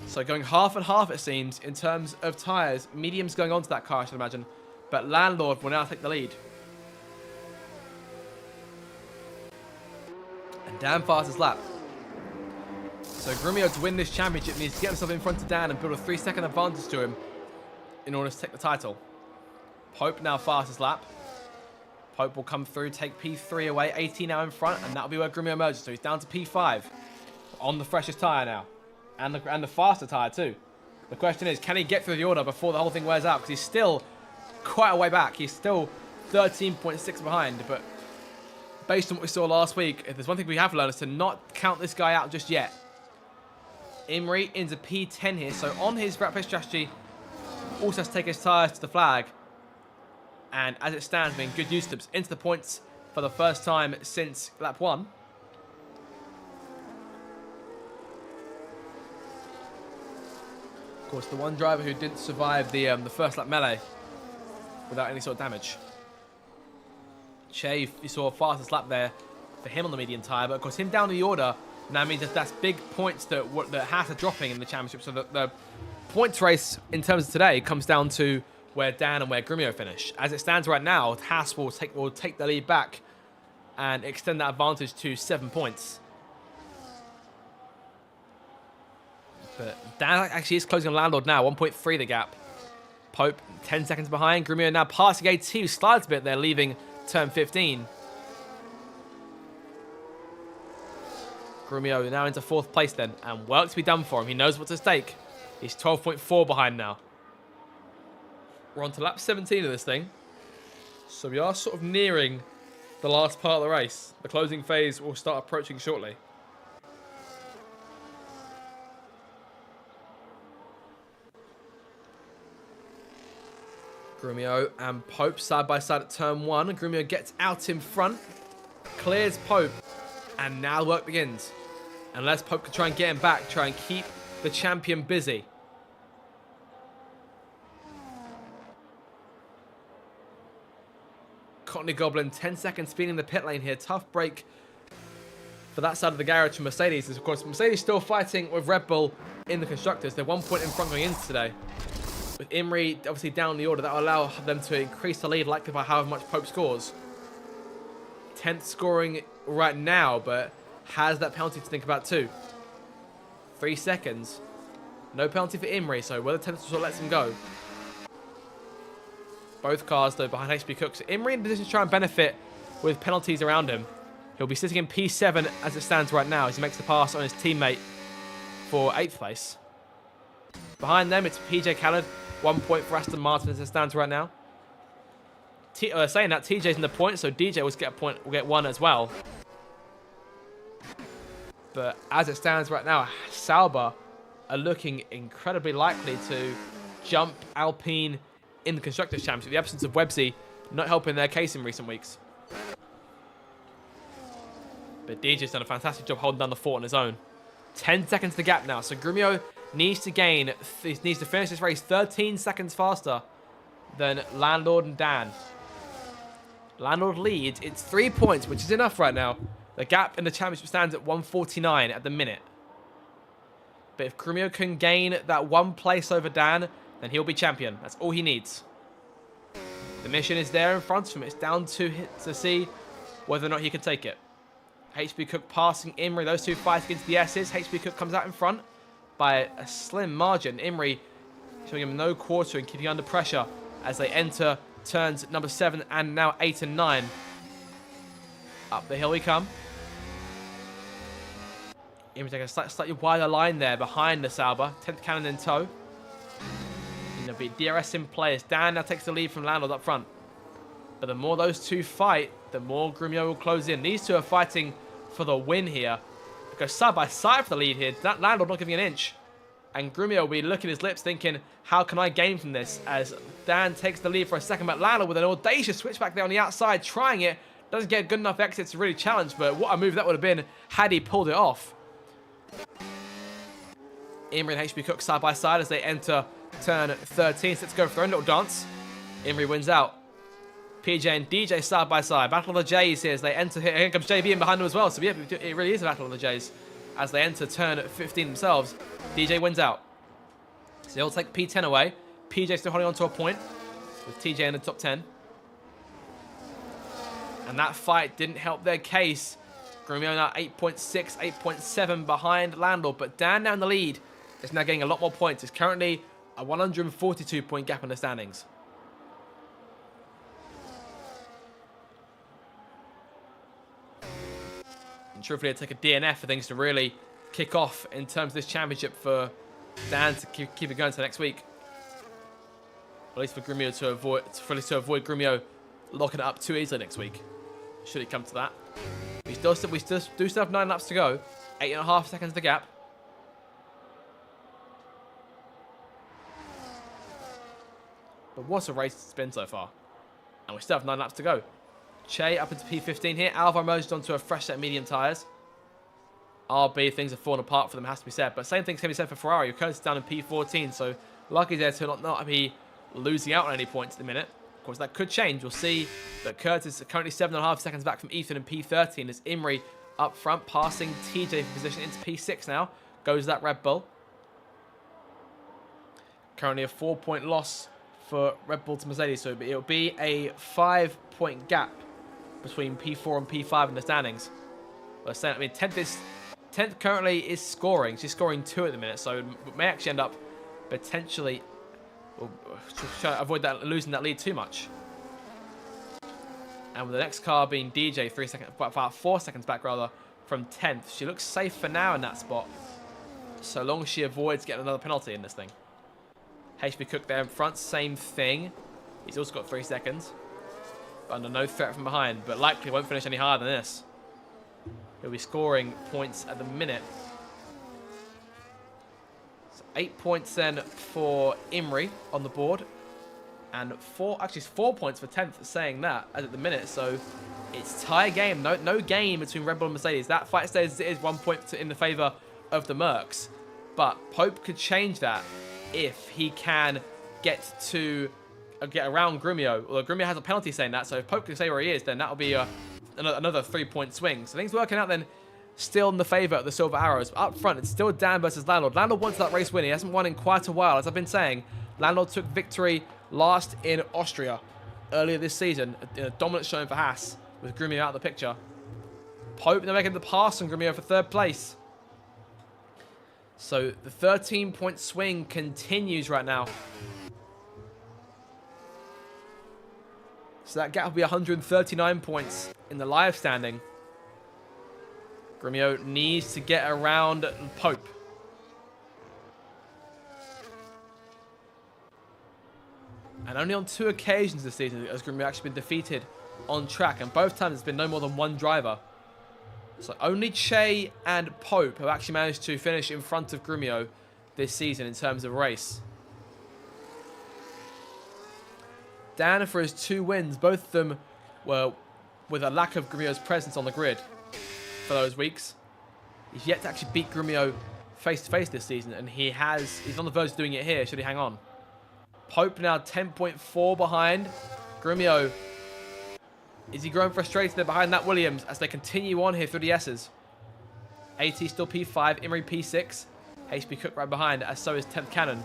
So going half and half, it seems, in terms of tyres. Medium's going onto that car, I should imagine. But Landlord will now take the lead. And Dan fastest lap. So Grumio, to win this championship, needs to get himself in front of Dan and build a 3-second advantage to him in order to take the title. Pope now fastest lap. Pope will come through, take P3 away. 18 now in front, and that'll be where Grumio emerges. So he's down to P5 on the freshest tyre now. And the faster tyre too. The question is, can he get through the order before the whole thing wears out? Because he's still quite a way back. He's still 13.6 behind. But based on what we saw last week, if there's one thing we have learned is to not count this guy out just yet. Imrie into P10 here. So on his rapid strategy, also has to take his tyres to the flag. And as it stands, being good use of them into the points for the first time since lap 1. Of course, the one driver who didn't survive the first lap melee without any sort of damage. Che, you saw a fastest lap there for him on the medium tyre, but of course him down the order now means that that's big points that Haas are dropping in the championship. So the points race in terms of today comes down to where Dan and where Grumio finish. As it stands right now, Haas will take the lead back and extend that advantage to 7 points. But Dan actually is closing on Landlord now, 1.3 the gap. Pope 10 seconds behind. Grumio now passing AT, who slides a bit there, leaving turn 15. Grumio now into 4th place then, and work to be done for him. He knows what's at stake. He's 12.4 behind now. We're on to lap 17 of this thing. So we are sort of nearing the last part of the race. The closing phase will start approaching shortly. Grumio and Pope side by side at turn 1. Grumio gets out in front, clears Pope, and now the work begins. Unless Pope can try and get him back, try and keep the champion busy. Courtney Goblin, 10 seconds speeding in the pit lane here. Tough break for that side of the garage for Mercedes. Of course, Mercedes still fighting with Red Bull in the Constructors. They're 1 point in front going into today. With Imri obviously down the order, that will allow them to increase the lead likely by however much Pope scores. 10th scoring right now, but has that penalty to think about too. 3 seconds. No penalty for Imri, so whether 10th sort of lets him go. Both cars, though, behind HB Cook. So Imri in position to try and benefit with penalties around him. He'll be sitting in P7 as it stands right now as he makes the pass on his teammate for 8th place. Behind them, it's PJ Khaled. 1 point for Aston Martin as it stands right now. Saying that, TJ's in the point, so DJ will get a point, will get 1 as well. But as it stands right now, Sauber are looking incredibly likely to jump Alpine in the Constructors' Championship. The absence of Websy not helping their case in recent weeks. But DJ's done a fantastic job holding down the fort on his own. 10 seconds to gap now, so Grumio needs to finish this race 13 seconds faster than Landlord and Dan. Landlord leads. It's 3 points, which is enough right now. The gap in the championship stands at 149 at the minute. But if Grumio can gain that 1 place over Dan, then he'll be champion. That's all he needs. The mission is there in front of him. It's down to see whether or not he can take it. HB Cook passing Imri. Those two fighting against the S's. HB Cook comes out in front by a slim margin. Imri showing him no quarter and keeping under pressure as they enter turns number 7 and now 8 and 9. Up the hill we come. Imri taking a slightly wider line there behind the Sauber. 10th cannon in tow. And there'll be DRS in play as Dan now takes the lead from Landlord up front. But the more those two fight, the more Grumio will close in. These two are fighting for the win here. Because side by side for the lead here. That Landlord not giving an inch. And Grumio will be licking his lips thinking, how can I gain from this? As Dan takes the lead for a second, but Landlord with an audacious switchback there on the outside, trying it. Doesn't get good enough exits to really challenge, but what a move that would have been had he pulled it off. Imri and HB Cook side by side as they enter turn 13. So let's go for their own little dance. Imri wins out. PJ and DJ side by side. Battle of the J's here as they enter here. Here comes JB in behind them as well. So yeah, it really is a battle of the J's as they enter turn 15 themselves. DJ wins out. So he'll take P10 away. PJ still holding on to a point with TJ in the top 10. And that fight didn't help their case. Grumio now 8.6, 8.7 behind Landlord. But Dan now in the lead is now getting a lot more points. It's currently a 142 point gap in the standings. And truthfully, it'll take a DNF for things to really kick off in terms of this championship for Dan to keep it going to next week. At least for Grumio to avoid Grumio locking it up too easily next week. Should it come to that. We do still have 9 laps to go. 8.5 seconds to gap. But what a race it's been so far. And we still have 9 laps to go. Che up into P15 here. Alvar merged onto a fresh set of medium tyres. RB, things have fallen apart for them, has to be said. But same things can be said for Ferrari. Curtis is down in P14, so lucky there to not be losing out on any points at the minute. Of course, that could change. We'll see that Curtis is currently 7.5 seconds back from Ethan in P13 as Imri up front, passing TJ for position into P6 now. Goes that Red Bull. Currently a 4-point loss for Red Bull to Mercedes, so it'll be a 5-point gap between P4 and P5 in the standings. But I mean, 10th currently is scoring. She's scoring 2 at the minute, so it may actually end up potentially try to avoid that losing that lead too much. And with the next car being DJ, 3 seconds, about 4 seconds back rather from 10th. She looks safe for now in that spot. so long as she avoids getting another penalty in this thing. HB Cook there in front, same thing. He's also got 3 seconds. But under no threat from behind, but likely won't finish any higher than this. He'll be scoring points at the minute. So 8 points then for Imrie on the board. And actually it's 4 points for 10th saying that as at the minute. So it's tie game. No game between Red Bull and Mercedes. That fight stays as it is, 1 point in the favour of the Mercs. But Pope could change that if he can get around Grumio. Although Grumio has a penalty saying that, so if Pope can stay where he is, then that'll be another 3-point swing. So things working out then still in the favour of the Silver Arrows. But up front, it's still Dan versus Landlord. Landlord wants that race win. He hasn't won in quite a while. As I've been saying, Landlord took victory last in Austria earlier this season. A dominant showing for Haas with Grumio out of the picture. Pope now making the pass on Grumio for 3rd place. So the 13-point swing continues right now. So that gap will be 139 points in the live standing. Grumio needs to get around Pope. And only on 2 occasions this season has Grumio actually been defeated on track. And both times it's been no more than 1 driver. So only Che and Pope have actually managed to finish in front of Grumio this season in terms of race. Dan for his 2 wins, both of them were with a lack of Grumio's presence on the grid for those weeks. He's yet to actually beat Grumio face-to-face this season, and he's on the verge of doing it here, should he hang on. Pope now 10.4 behind. Grumio, is he growing frustrated there behind that Williams as they continue on here through the S's? AT still P5, Imrie P6, HB Cook right behind, as so is 10th Cannon.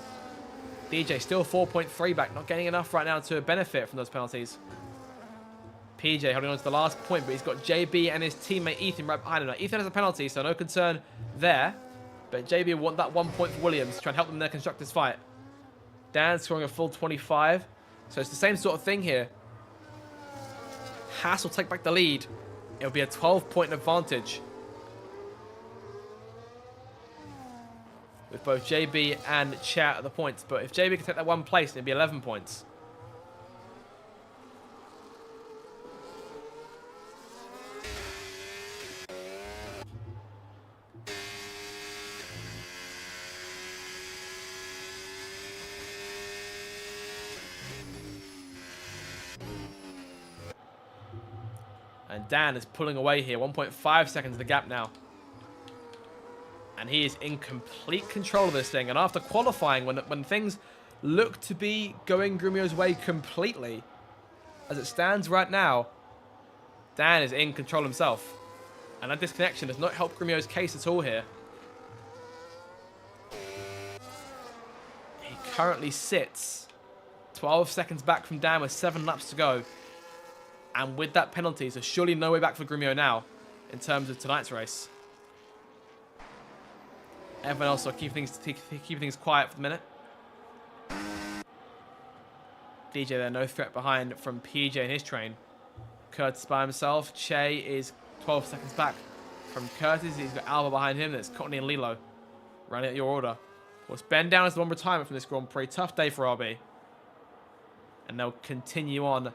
DJ still 4.3 back, not getting enough right now to benefit from those penalties. PJ holding on to the last point, but he's got JB and his teammate Ethan right behind him. Now, Ethan has a penalty, so no concern there. But JB will want that 1 point for Williams to try and help them in their constructors fight. Dan scoring a full 25. So it's the same sort of thing here. Haas will take back the lead. It'll be a 12-point advantage. With both JB and Chat at the points. But if JB can take that 1 place, it'll be 11 points. And Dan is pulling away here. 1.5 seconds the gap now. And he is in complete control of this thing. And after qualifying, when things look to be going Grumio's way completely, as it stands right now, Dan is in control himself. And that disconnection does not help Grumio's case at all here. He currently sits 12 seconds back from Dan with 7 laps to go. And with that penalty, so surely no way back for Grumio now in terms of tonight's race. Everyone else will keep things quiet for the minute. DJ there, no threat behind from PJ and his train. Curtis by himself. Che is 12 seconds back from Curtis. He's got Alba behind him. That's Courtney and Lilo running at your order. Of course, Ben down as the one retirement from this Grand Prix. Tough day for RB. And they'll continue on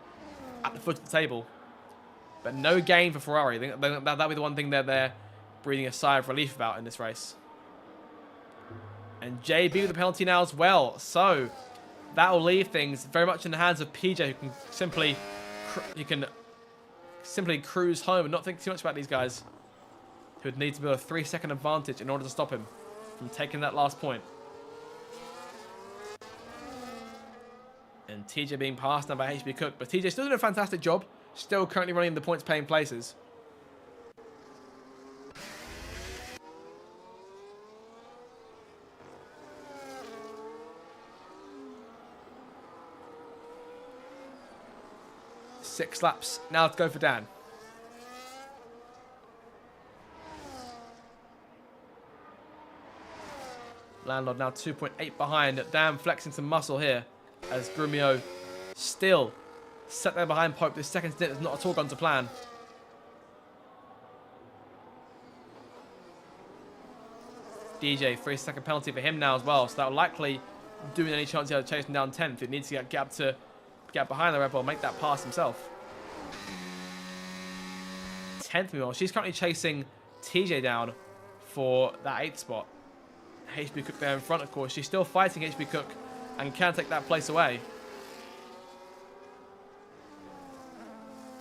at the foot of the table. But no gain for Ferrari. I think that'll be the one thing they're breathing a sigh of relief about in this race. And JB with the penalty now as well. So that will leave things very much in the hands of PJ, who can simply cruise home and not think too much about these guys, who would need to build a 3-second advantage in order to stop him from taking that last point. And TJ being passed now by HB Cook. But TJ still doing a fantastic job. Still currently running the points paying places. Six laps now to go for Dan. Landlord now 2.8 behind. Dan flexing some muscle here as Grumio still set there behind Pope. This second stint has not at all gone to plan. DJ, 3-second penalty for him now as well. So that will likely do any chance he had to chase him down 10th. He needs to get behind the Red Bull and make that pass himself. 10th meanwhile, she's currently chasing TJ down for that 8th spot. HB Cook there in front, of course. She's still fighting HB Cook and can take that place away.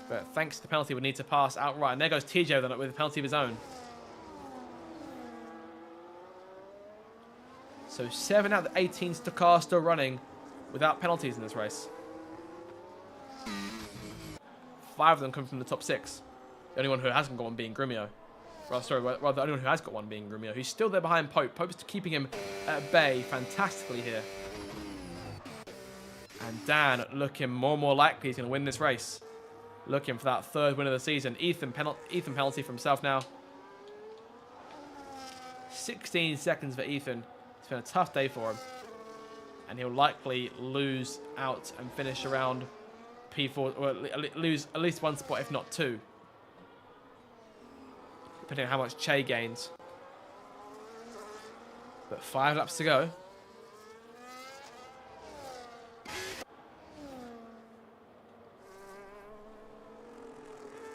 But thanks to the penalty, we need to pass outright. And there goes TJ with a penalty of his own. So 7 out of the 18 car still running without penalties in this race. 5 of them come from the top 6. The only one who hasn't got one being Grumio. Rather, the only one who has got one being Grumio. He's still there behind Pope. Pope's keeping him at bay fantastically here. And Dan looking more and more likely he's going to win this race. Looking for that 3rd win of the season. Ethan penalty for himself now. 16 seconds for Ethan. It's been a tough day for him. And he'll likely lose out and finish around P4, or lose at least 1 spot, if not 2. Depending on how much Che gains. But 5 laps to go.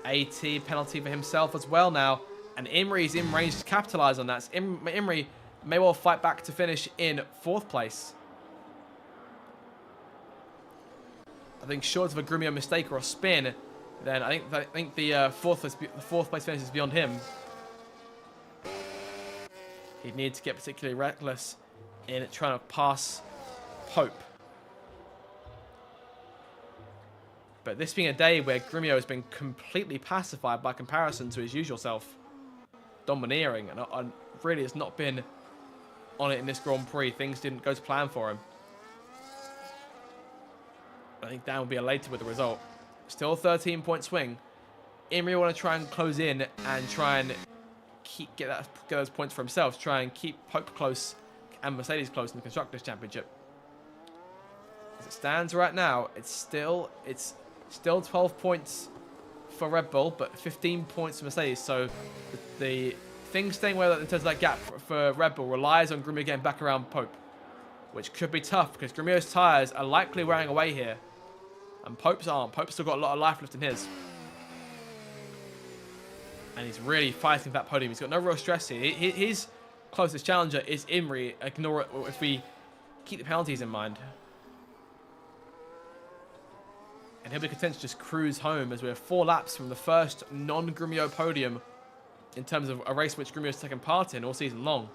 AT penalty for himself as well now. And Imri's in range to capitalise on that. So Imri may well fight back to finish in 4th place. I think short of a Grumio mistake or a spin, then I think the fourth place finish is beyond him. He'd need to get particularly reckless in trying to pass Pope. But this being a day where Grumio has been completely pacified by comparison to his usual self, domineering, and really has not been on it in this Grand Prix. Things didn't go to plan for him. I think Dan will be elated with the result. Still a 13-point swing. Imri will want to try and close in and try and get those points for himself. Try and keep Pope close and Mercedes close in the Constructors' Championship. As it stands right now, it's still 12 points for Red Bull, but 15 points for Mercedes. So the thing staying well in terms of that gap for Red Bull relies on Grumio getting back around Pope, which could be tough because Grumio's tyres are likely wearing away here. And Pope's aren't. Pope's still got a lot of life left in his. And he's really fighting for that podium. He's got no real stress here. His closest challenger is Imri. Ignore it if we keep the penalties in mind. And he'll be content to just cruise home as we're 4 laps from the first non-Grumio podium in terms of a race which Grumio's taken part in all season long.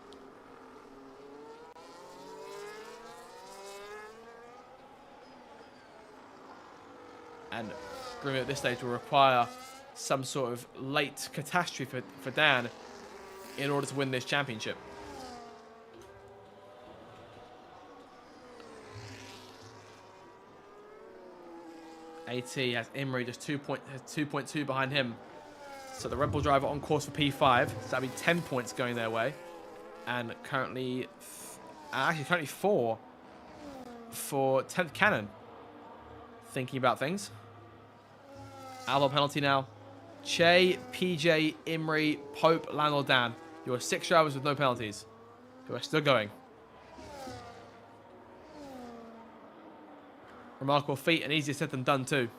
And Grumio at this stage will require some sort of late catastrophe for Dan in order to win this championship. AT has Imri just 2.2 behind him. So the Red Bull driver on course for P5. So that'll be 10 points going their way. And currently 4 for 10th Cannon. Thinking about things. Albon penalty now. Che, PJ, Imri, Pope, Lando, Dan. You are 6 drivers with no penalties who are still going. Remarkable feat and easier said than done too.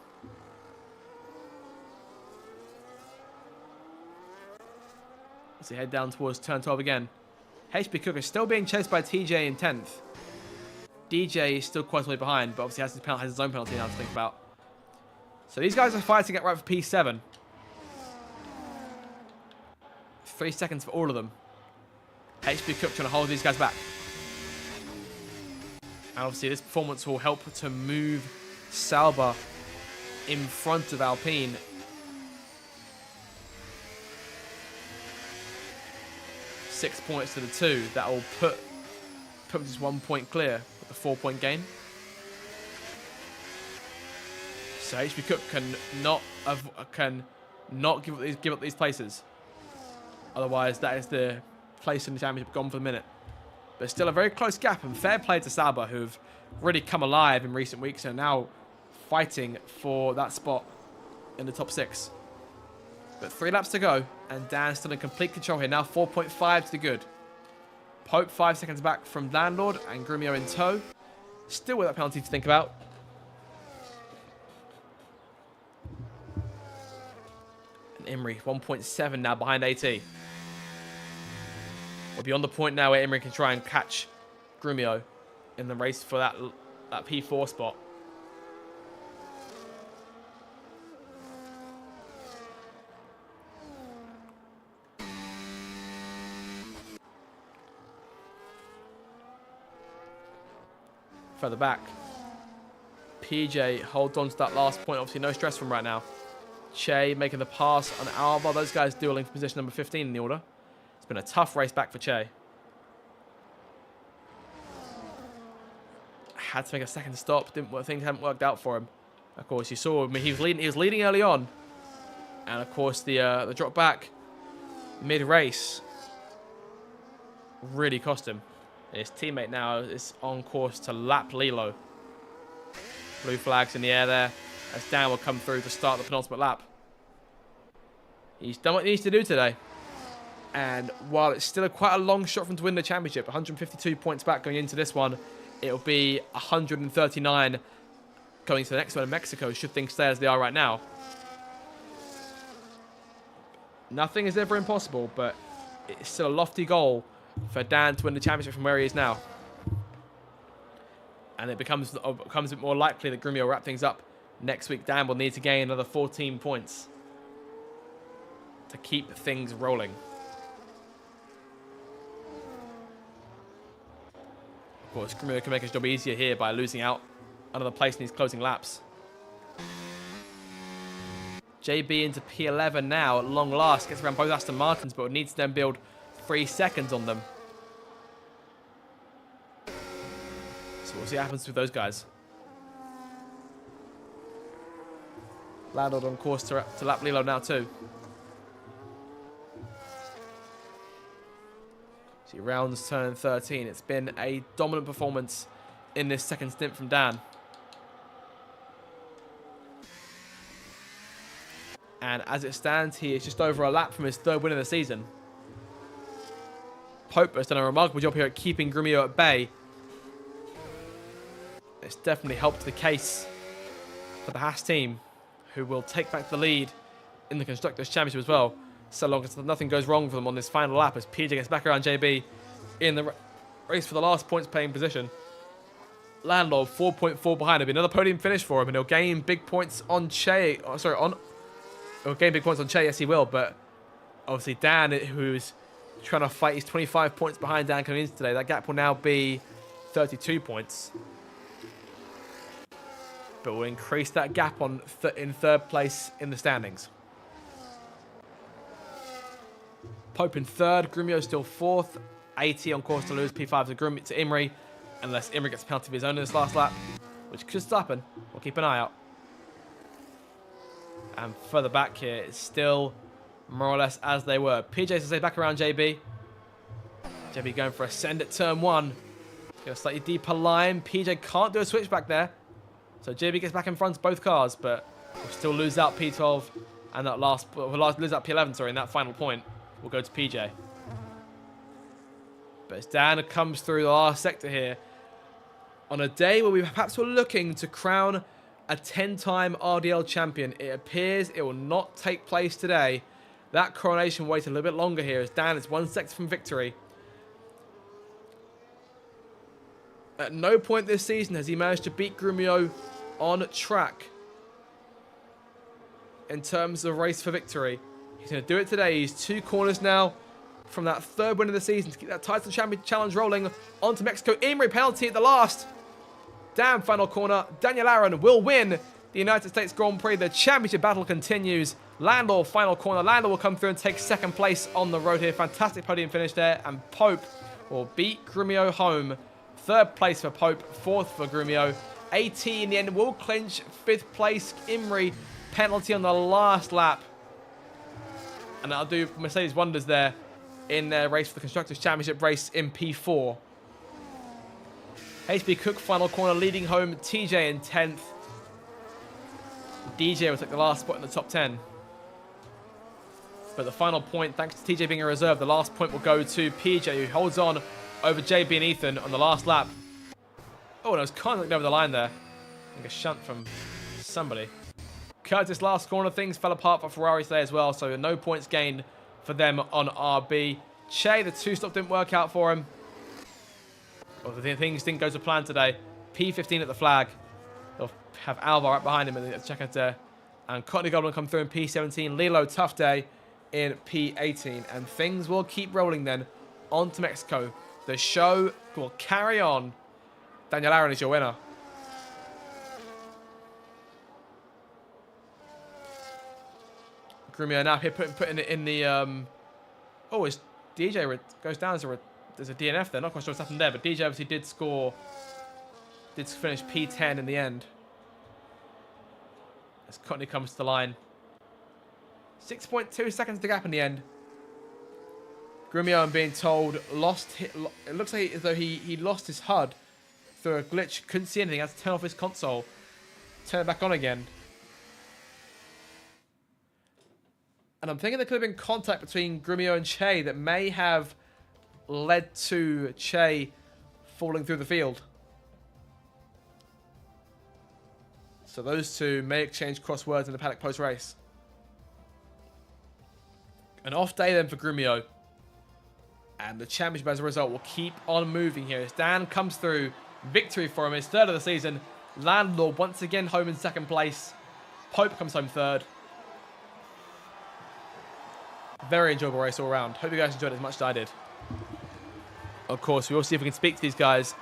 As he head down towards turn 12 again. HB Cook is still being chased by TJ in 10th. DJ is still quite a way behind, but obviously has his own penalty now to think about. So these guys are fighting it right for P7. 3 seconds for all of them. HB Cook trying to hold these guys back. And obviously this performance will help to move Sauber in front of Alpine. Six points to the 2. That will put just 1 point clear with the 4-point gain. So HB Cook cannot give up these places. Otherwise, that is the place in the championship gone for the minute. But still a very close gap, and fair play to Sauber, who've really come alive in recent weeks and are now fighting for that spot in the top 6. But 3 laps to go, and Dan's still in complete control here. Now 4.5 to the good. Pope 5 seconds back from Landlord and Grumio in tow. Still with that penalty to think about. And Imrie 1.7 now behind AT. We're beyond the point now where Imrie can try and catch Grumio in the race for that P4 spot. Further back, PJ holds on to that last point. Obviously, no stress from right now. Che making the pass on Alba. Those guys dueling for position number 15 in the order. It's been a tough race back for Che. Had to make a second stop. Things haven't worked out for him. Of course, you saw him. He was leading early on, and of course the drop back mid race really cost him. And his teammate now is on course to lap Lilo. Blue flags in the air there as Dan will come through to start the penultimate lap. He's done what he needs to do today. And while it's still quite a long shot for him to win the championship, 152 points back going into this one, it'll be 139 going to the next one in Mexico should things stay as they are right now. Nothing is ever impossible, but it's still a lofty goal for Dan to win the championship from where he is now. And it becomes a bit more likely that Grumio will wrap things up next week. Dan will need to gain another 14 points to keep things rolling. Of course, Grumio can make his job easier here by losing out another place in these closing laps. JB into P11 now at long last. Gets around both Aston Martins, but needs to then build 3 seconds on them. So we'll see what happens with those guys. Landlord on course to lap Lilo now too. See, rounds turn 13. It's been a dominant performance in this second stint from Dan. And as it stands, he is just over a lap from his 3rd win of the season. Pope has done a remarkable job here at keeping Grumio at bay. It's definitely helped the case for the Haas team, who will take back the lead in the Constructors' Championship as well, so long as nothing goes wrong for them on this final lap as PJ gets back around JB in the race for the last points-paying position. Landlord 4.4 behind. It'll be another podium finish for him, and he'll gain big points on Che. Oh, sorry, he'll gain big points on Che, yes he will, but obviously Dan, who's trying to fight, he's 25 points behind Dan coming into today. That gap will now be 32 points. But will increase that gap in 3rd place in the standings. Pope in 3rd, Grumio still 4th. AT on course to lose P5 to Imrie, unless Imrie gets a penalty of his own in this last lap, which could happen. We'll keep an eye out. And further back here, it's still more or less as they were. PJ to stay back around JB. JB going for a send at turn 1. Get a slightly deeper line. PJ can't do a switch back there. So JB gets back in front of both cars, but we'll still lose out P12 and that we'll lose out P11, sorry, and that final point will go to PJ. But as Dan comes through the last sector here, on a day where we perhaps were looking to crown a 10-time RDL champion, it appears it will not take place today. That coronation waited a little bit longer here as Dan is 1 sector from victory. At no point this season has he managed to beat Grumio on track in terms of race for victory. He's going to do it today. He's 2 corners now from that 3rd win of the season to keep that title champion challenge rolling onto Mexico. Imrie penalty at the last. Damn, final corner. Daniel Aron will win the United States Grand Prix. The championship battle continues. Landor, final corner. Landor will come through and take 2nd place on the road here. Fantastic podium finish there. And Pope will beat Grumio home. 3rd place for Pope, 4th for Grumio. AT in the end will clinch 5th place. Imrie penalty on the last lap. And that'll do Mercedes wonders there in their race for the Constructors' Championship race in P4. HB Cook final corner leading home. TJ in 10th. DJ will take the last spot in the top 10. But the final point, thanks to TJ being a reserve, the last point will go to PJ, who holds on over JB and Ethan on the last lap. Oh, and I was kind of looking over the line there. I think a shunt from somebody. Curtis last corner, things fell apart for Ferrari today as well, so no points gained for them on RB. Che, the two-stop didn't work out for him. Well, things didn't go to plan today. P15 at the flag. They'll have Alva right behind him at the checkout there. And Courtney Gold will come through in P17. Lilo, tough day in P18. And things will keep rolling then on to Mexico. The show will carry on. Daniel Aaron is your winner. Grumio now here putting it in the... Oh, his DJ goes down as there's a DNF there. Not quite sure what's happened there, but DJ obviously did finish P10 in the end. As Courtney comes to the line. 6.2 seconds to gap in the end. Grumio, I'm being told, it looks like as though he lost his HUD through a glitch. Couldn't see anything. Had to turn off his console. Turn it back on again. And I'm thinking there could have been contact between Grumio and Che that may have led to Che falling through the field. So those two may exchange crosswords in the paddock post-race. An off day then for Grumio. And the championship as a result will keep on moving here. As Dan comes through. Victory for him. His third of the season. Landlord once again home in second place. Pope comes home third. Very enjoyable race all around. Hope you guys enjoyed it as much as I did. Of course, we will see if we can speak to these guys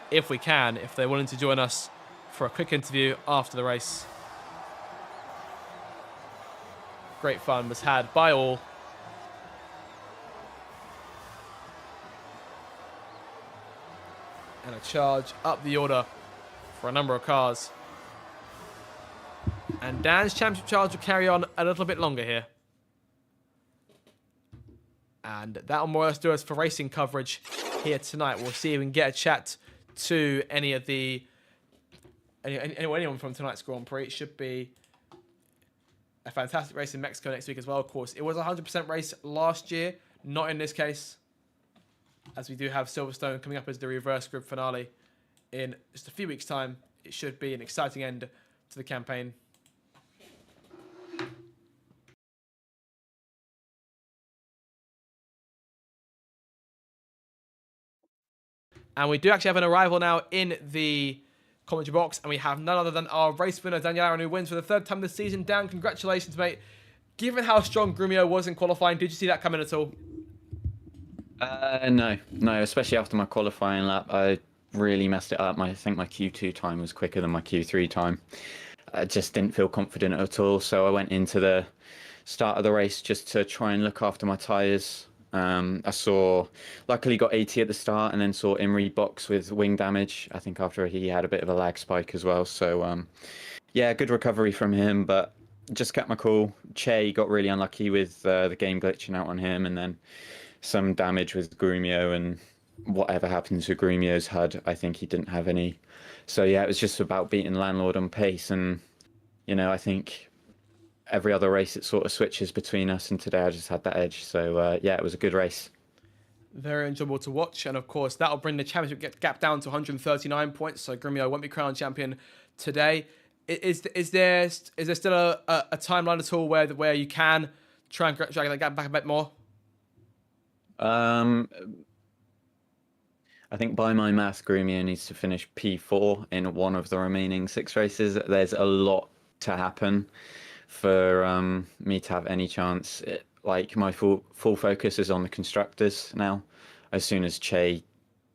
if we can, if they're willing to join us for a quick interview after the race. Great fun was had by all. And a charge up the order for a number of cars. And Dan's championship charge will carry on a little bit longer here. And that'll more or less do us for racing coverage here tonight. We'll see if we can get a chat to anyone from tonight's Grand Prix. It should be a fantastic race in Mexico next week as well, of course. It was a 100% race last year, not in this case, as we do have Silverstone coming up as the reverse grid finale in just a few weeks' time. It should be an exciting end to the campaign. And we do actually have an arrival now in the commentary box. And we have none other than our race winner, Daniel Aaron, who wins for the third time this season. Dan, congratulations, mate. Given how strong Grumio was in qualifying, did you see that coming at all? No, especially after my qualifying lap. I really messed it up. I think my Q2 time was quicker than my Q3 time. I just didn't feel confident at all. So I went into the start of the race just to try and look after my tyres. Luckily got 80 at the start and then saw Imri box with wing damage. I think after he had a bit of a lag spike as well. So, yeah, good recovery from him, but just kept my cool. Che got really unlucky with the game glitching out on him and then some damage with Grumio and whatever happened to Grumio's HUD. I think he didn't have any. So, yeah, it was just about beating Landlord on pace. And, I think every other race it sort of switches between us, and today I just had that edge. So yeah, it was a good race. Very enjoyable to watch, and of course that'll bring the championship gap down to 139 points. So Grumio won't be crowned champion today. Is there still a timeline at all where you can try and drag that gap back a bit more? I think by my math, Grumio needs to finish P4 in one of the remaining 6 races. There's a lot to happen for me to have any chance. My full focus is on the constructors now. As soon as Che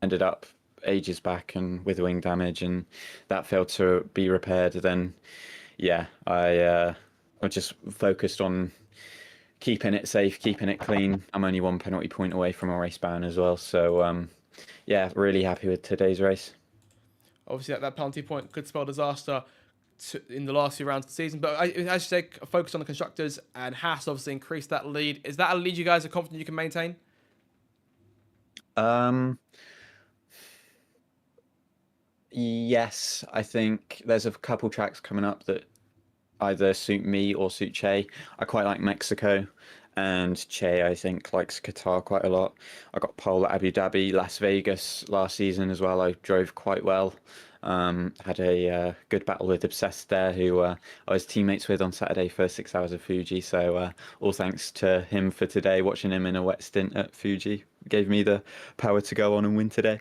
ended up ages back and with wing damage and that failed to be repaired, then yeah, I just focused on keeping it safe, keeping it clean. I'm only 1 penalty point away from a race ban as well. So yeah, really happy with today's race. Obviously that penalty point could spell disaster in the last few rounds of the season, but as you say, focus on the constructors, and Haas obviously increased that lead. Is that a lead you guys are confident you can maintain? Yes, I think there's a couple tracks coming up that either suit me or suit Che. I quite like Mexico, and Che, I think, likes Qatar quite a lot. I got pole at Abu Dhabi, Las Vegas last season as well. I drove quite well. Had a good battle with Obsessed there, who I was teammates with on Saturday for 6 hours of Fuji. So all thanks to him for today. Watching him in a wet stint at Fuji gave me the power to go on and win today.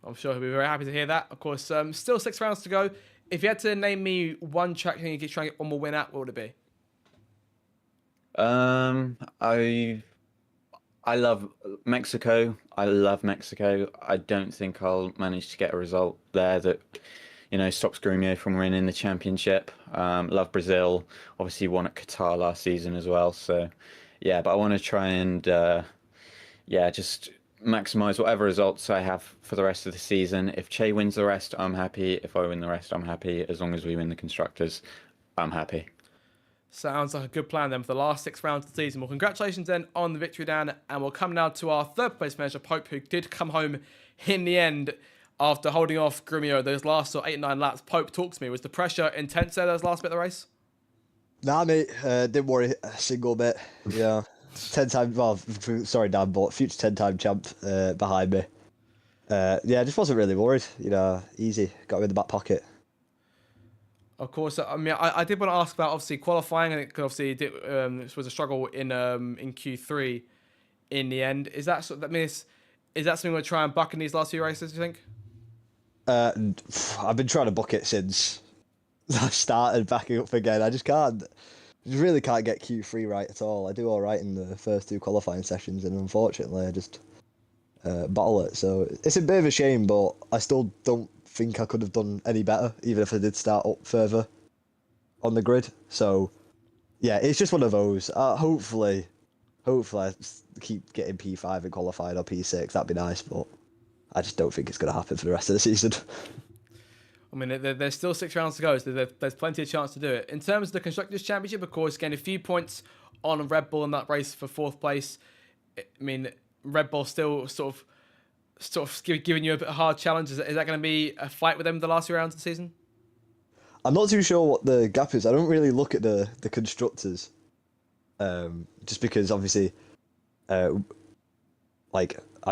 I'm sure he'll be very happy to hear that. Of course, still 6 rounds to go. If you had to name me one track you could try and get one more win at, what would it be? I love Mexico. I love Mexico. I don't think I'll manage to get a result there that, stops Grumio from winning the championship. Love Brazil. Obviously won at Qatar last season as well. So, yeah, but I want to try and, just maximize whatever results I have for the rest of the season. If Che wins the rest, I'm happy. If I win the rest, I'm happy. As long as we win the constructors, I'm happy. Sounds like a good plan then for the last 6 rounds of the season. Well, congratulations then on the victory, Dan. And we'll come now to our third place finisher, Pope, who did come home in the end after holding off Grumio those last 8 or 9 laps. Pope, talk to me. Was the pressure intense there those last bit of the race? Nah, mate, didn't worry a single bit. Yeah, 10-time, well, sorry, Dan, but future 10-time champ behind me. I just wasn't really worried. Easy, got me in the back pocket. Of course, I mean, I did want to ask about obviously qualifying, and it obviously this was a struggle in Q3 in the end. Is that is that something we'll try and buck in these last few races? Do you think? I've been trying to book it since I started backing up again. I just can't. Really can't get Q3 right at all. I do all right in the first 2 qualifying sessions, and unfortunately, I just bottle it. So it's a bit of a shame, but I still don't think I could have done any better, even if I did start up further on the grid. So yeah, it's just one of those. Hopefully I keep getting P5 and qualified or P6. That'd be nice, but I just don't think it's going to happen for the rest of the season. I mean, there's still 6 rounds to go, so there's plenty of chance to do it. In terms of the Constructors' Championship, of course, gained a few points on Red Bull in that race for 4th place. I mean, Red Bull still sort of giving you a bit of a hard challenge. Is that going to be a fight with them the last 2 rounds of the season? I'm not too sure what the gap is. I don't really look at the constructors, just because obviously, I'm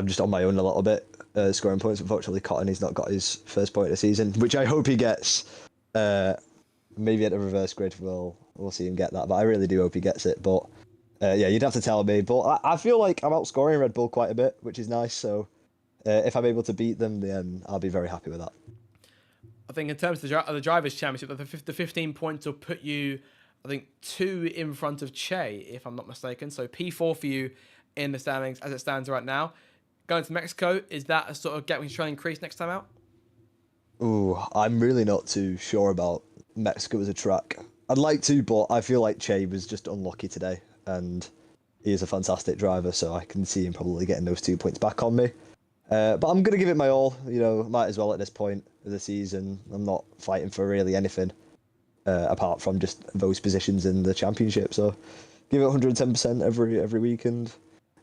just on my own a little bit, scoring points. Unfortunately, Cotton, he's not got his first point of the season, which I hope he gets. Maybe at the reverse grid, we'll see him get that. But I really do hope he gets it. But you'd have to tell me. But I feel like I'm outscoring Red Bull quite a bit, which is nice. So if I'm able to beat them, then I'll be very happy with that. I think in terms of the Drivers' Championship, the 15 points will put you, I think, 2 in front of Che, if I'm not mistaken. So P4 for you in the standings as it stands right now. Going to Mexico, is that a sort of gap we can try and increase next time out? Ooh, I'm really not too sure about Mexico as a track. I'd like to, but I feel like Che was just unlucky today, and he is a fantastic driver, so I can see him probably getting those 2 points back on me. But I'm going to give it my all, might as well at this point of the season. I'm not fighting for really anything apart from just those positions in the championship. So give it 110% every week and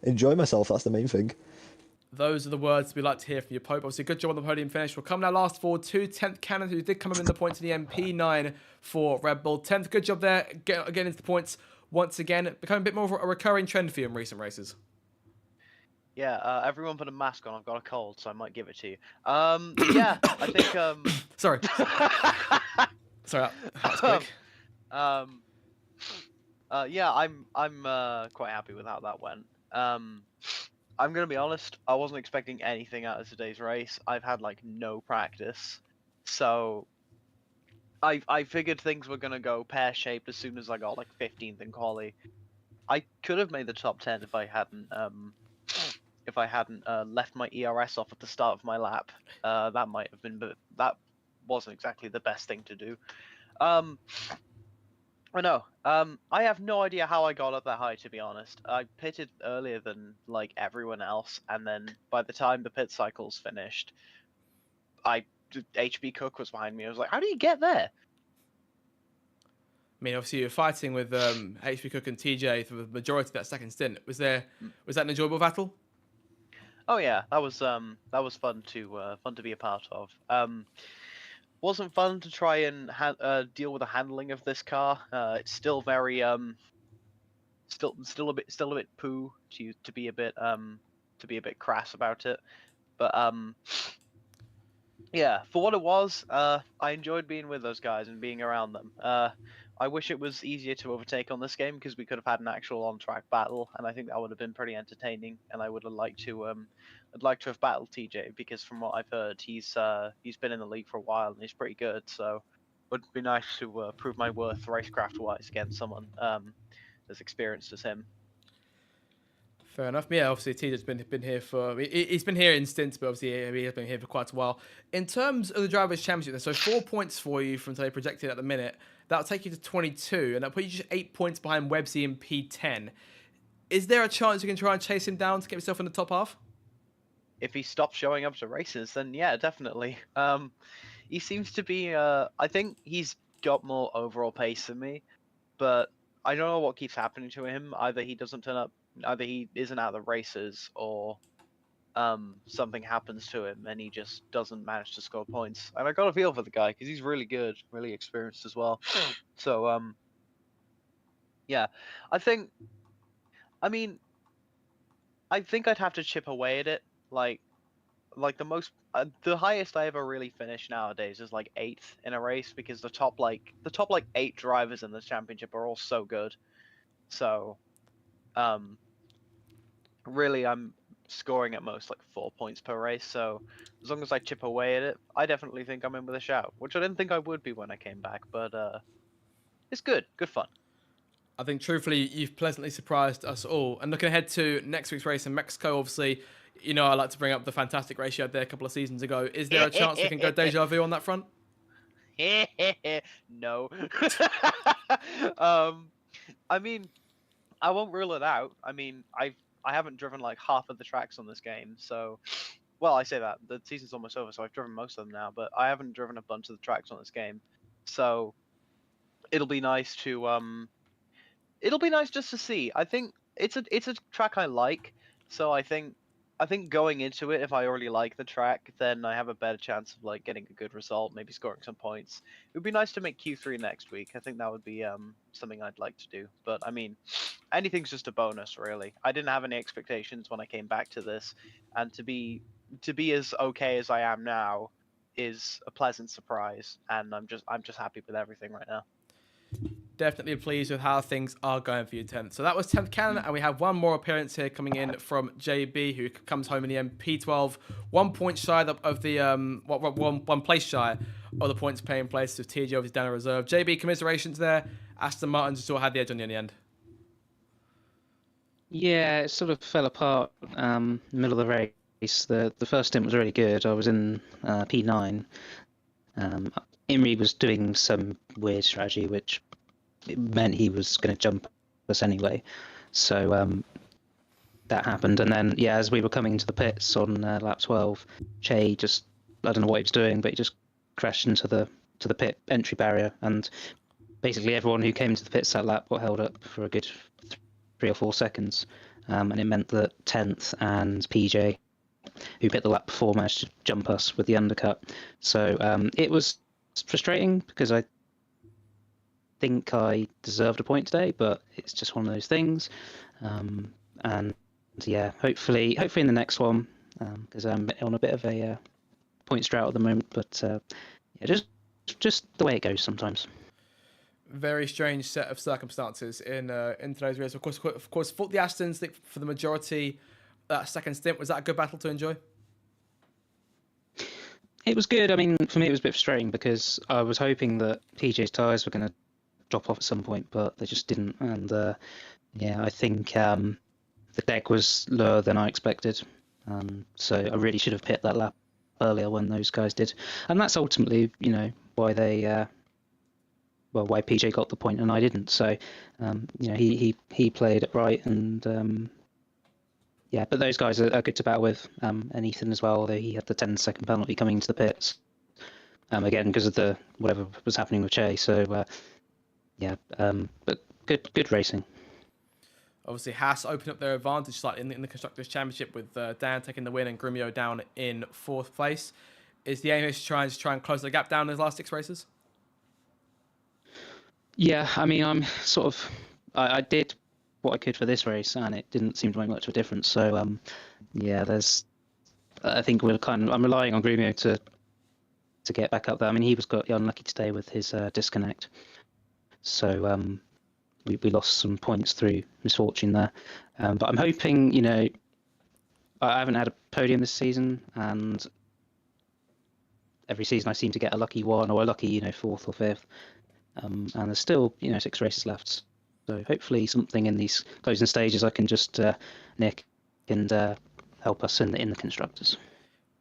enjoy myself. That's the main thing. Those are the words we like to hear from you, Pope. Obviously, good job on the podium finish. We'll come now last forward to 10th Cannon, who did come in the points in the MP9 for Red Bull. 10th, good job there, getting into the points once again. Becoming a bit more of a recurring trend for you in recent races. Yeah, everyone put a mask on. I've got a cold, so I might give it to you. Yeah, I think. Sorry. Sorry, that's quick. Yeah, I'm quite happy with how that went. I'm gonna be honest. I wasn't expecting anything out of today's race. I've had no practice, so I figured things were gonna go pear-shaped as soon as I got 15th in quali. I could have made the top 10 if I hadn't left my ERS off at the start of my lap. That might have been, but that wasn't exactly the best thing to do. I know. I have no idea how I got up that high, to be honest. I pitted earlier than everyone else, and then by the time the pit cycle's finished, HB Cook was behind me. I was like, how do you get there? I mean, obviously, you're fighting with HB Cook and TJ for the majority of that second stint. Was that an enjoyable battle? Oh yeah, that was fun to be a part of. Wasn't fun to try and deal with the handling of this car. It's still very still a bit poo to be a bit crass about it, but yeah, for what it was, I enjoyed being with those guys and being around them. I wish it was easier to overtake on this game because we could have had an actual on-track battle, and I think that would have been pretty entertaining. And I would have liked to, I'd like to have battled TJ because from what I've heard, he's been in the league for a while and he's pretty good. So it would be nice to prove my worth racecraft-wise against someone as experienced as him. Fair enough. Yeah, obviously TJ's been here for he's been here in stints, but obviously he has been here for quite a while. In terms of the Drivers' Championship, then, so 4 points for you from today projected at the minute. That'll take you to 22, and that'll put you just 8 points behind Websy in P10. Is there a chance you can try and chase him down to get yourself in the top half? If he stops showing up to races, then yeah, definitely. He seems to be. I think he's got more overall pace than me, but I don't know what keeps happening to him. Either he doesn't turn up, either he isn't out of the races, or something happens to him and he just doesn't manage to score points. And I got a feel for the guy because he's really good, really experienced as well. So yeah, I think I'd have to chip away at it. Like the highest I ever really finish nowadays is like 8th in a race because the top 8 drivers in this championship are all so good. So really I'm scoring at most like 4 points per race, so as long as I chip away at it, I definitely think I'm in with a shout, which I didn't think I would be when I came back, but it's good fun. I think truthfully you've pleasantly surprised us all. And looking ahead to next week's race in Mexico, obviously, you know I like to bring up the fantastic race you had there a couple of seasons ago. Is there a chance we can go deja vu on that front? No. I mean, I won't rule it out. I mean, I haven't driven like half of the tracks on this game, so well, I say that the season's almost over, so I've driven most of them now, but I haven't driven a bunch of the tracks on this game, so it'll be nice just to see. I think it's a track I like, so I think going into it, if I already like the track, then I have a better chance of like getting a good result, maybe scoring some points. It would be nice to make Q3 next week. I think that would be something I'd like to do. But I mean, anything's just a bonus, really. I didn't have any expectations when I came back to this, and to be as okay as I am now is a pleasant surprise, and I'm just happy with everything right now. Definitely pleased with how things are going for you, 10th. So that was 10th Cannon, and we have one more appearance here coming in from JB, who comes home in the end, P12, 1 point shy of the one place shy of the points paying place of TJ of his down in reserve. JB, commiserations there. Aston Martin just sort of had the edge on you in the end. Yeah, it sort of fell apart middle of the race. The first stint was really good. I was in P9. Imri was doing some weird strategy, which meant he was going to jump us anyway. So that happened. And then, yeah, as we were coming to the pits on lap 12, Che just, I don't know what he was doing, but he just crashed into the pit entry barrier. And basically everyone who came to the pits that lap got held up for a good 3 or 4 seconds. And it meant that 10th and PJ, who pit the lap before, managed to jump us with the undercut. So it was frustrating because I think I deserved a point today, but it's just one of those things. And yeah, hopefully in the next one, because I'm on a bit of a points drought at the moment. But yeah, just the way it goes sometimes. Very strange set of circumstances in today's race. Of course, fought the Astons for the majority. That second stint, was that a good battle to enjoy? It was good. I mean, for me, it was a bit frustrating because I was hoping that PJ's tyres were going to drop off at some point, but they just didn't. And yeah, I think the deck was lower than I expected. So I really should have pit that lap earlier when those guys did. And that's ultimately, you know, why they, why PJ got the point and I didn't. So, you know, he played it right. And yeah, but those guys are good to battle with. And Ethan as well, although he had the 10-second penalty coming into the pits. Again, because of the whatever was happening with Che. So, yeah, but good racing. Obviously, Haas opened up their advantage slightly in the Constructors' Championship with Dan taking the win and Grumio down in 4th place. Is the aim is to try and close the gap down in those last 6 races? Yeah, I mean, I'm sort of... I did what I could for this race, and it didn't seem to make much of a difference. So yeah, I think I'm relying on Grumio to get back up there. I mean, he got unlucky today with his disconnect, so we lost some points through misfortune there. But I'm hoping, I haven't had a podium this season, and every season I seem to get a lucky one or a lucky, fourth or fifth. And there's still, 6 races left. So hopefully something in these closing stages I can just nick and help us in the constructors.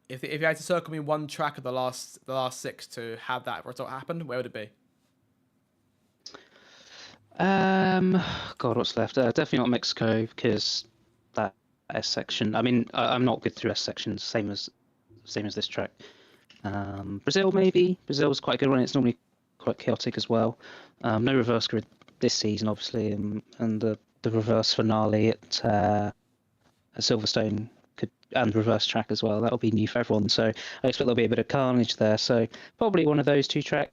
If you had to circle me one track of the last 6 to have that result happen, where would it be? God, what's left? Definitely not Mexico, because that S section. I mean, I'm not good through S sections, same as this track. Brazil, maybe. Brazil was quite a good one. It's normally quite chaotic as well. No reverse grid this season, obviously, and the reverse finale at Silverstone and reverse track as well. That'll be new for everyone. So I expect there'll be a bit of carnage there. So probably one of those 2 tracks.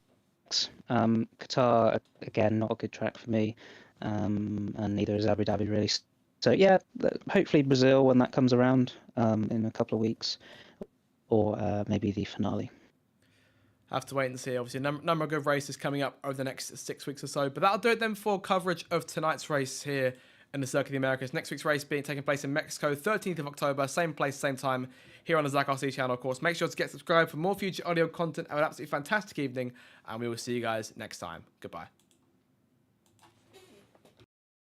Qatar, again, not a good track for me, and neither is Abu Dhabi really. So yeah, hopefully Brazil when that comes around in a couple of weeks, or maybe the finale. Have to wait and see. Obviously, a number of good races coming up over the next 6 weeks or so. But that'll do it then for coverage of tonight's race here in the Circuit of the Americas. Next week's race taking place in Mexico, 13th of October, same place, same time, here on the Zach RC channel, of course. Make sure to get subscribed for more future audio content. Have an absolutely fantastic evening, and we will see you guys next time. Goodbye.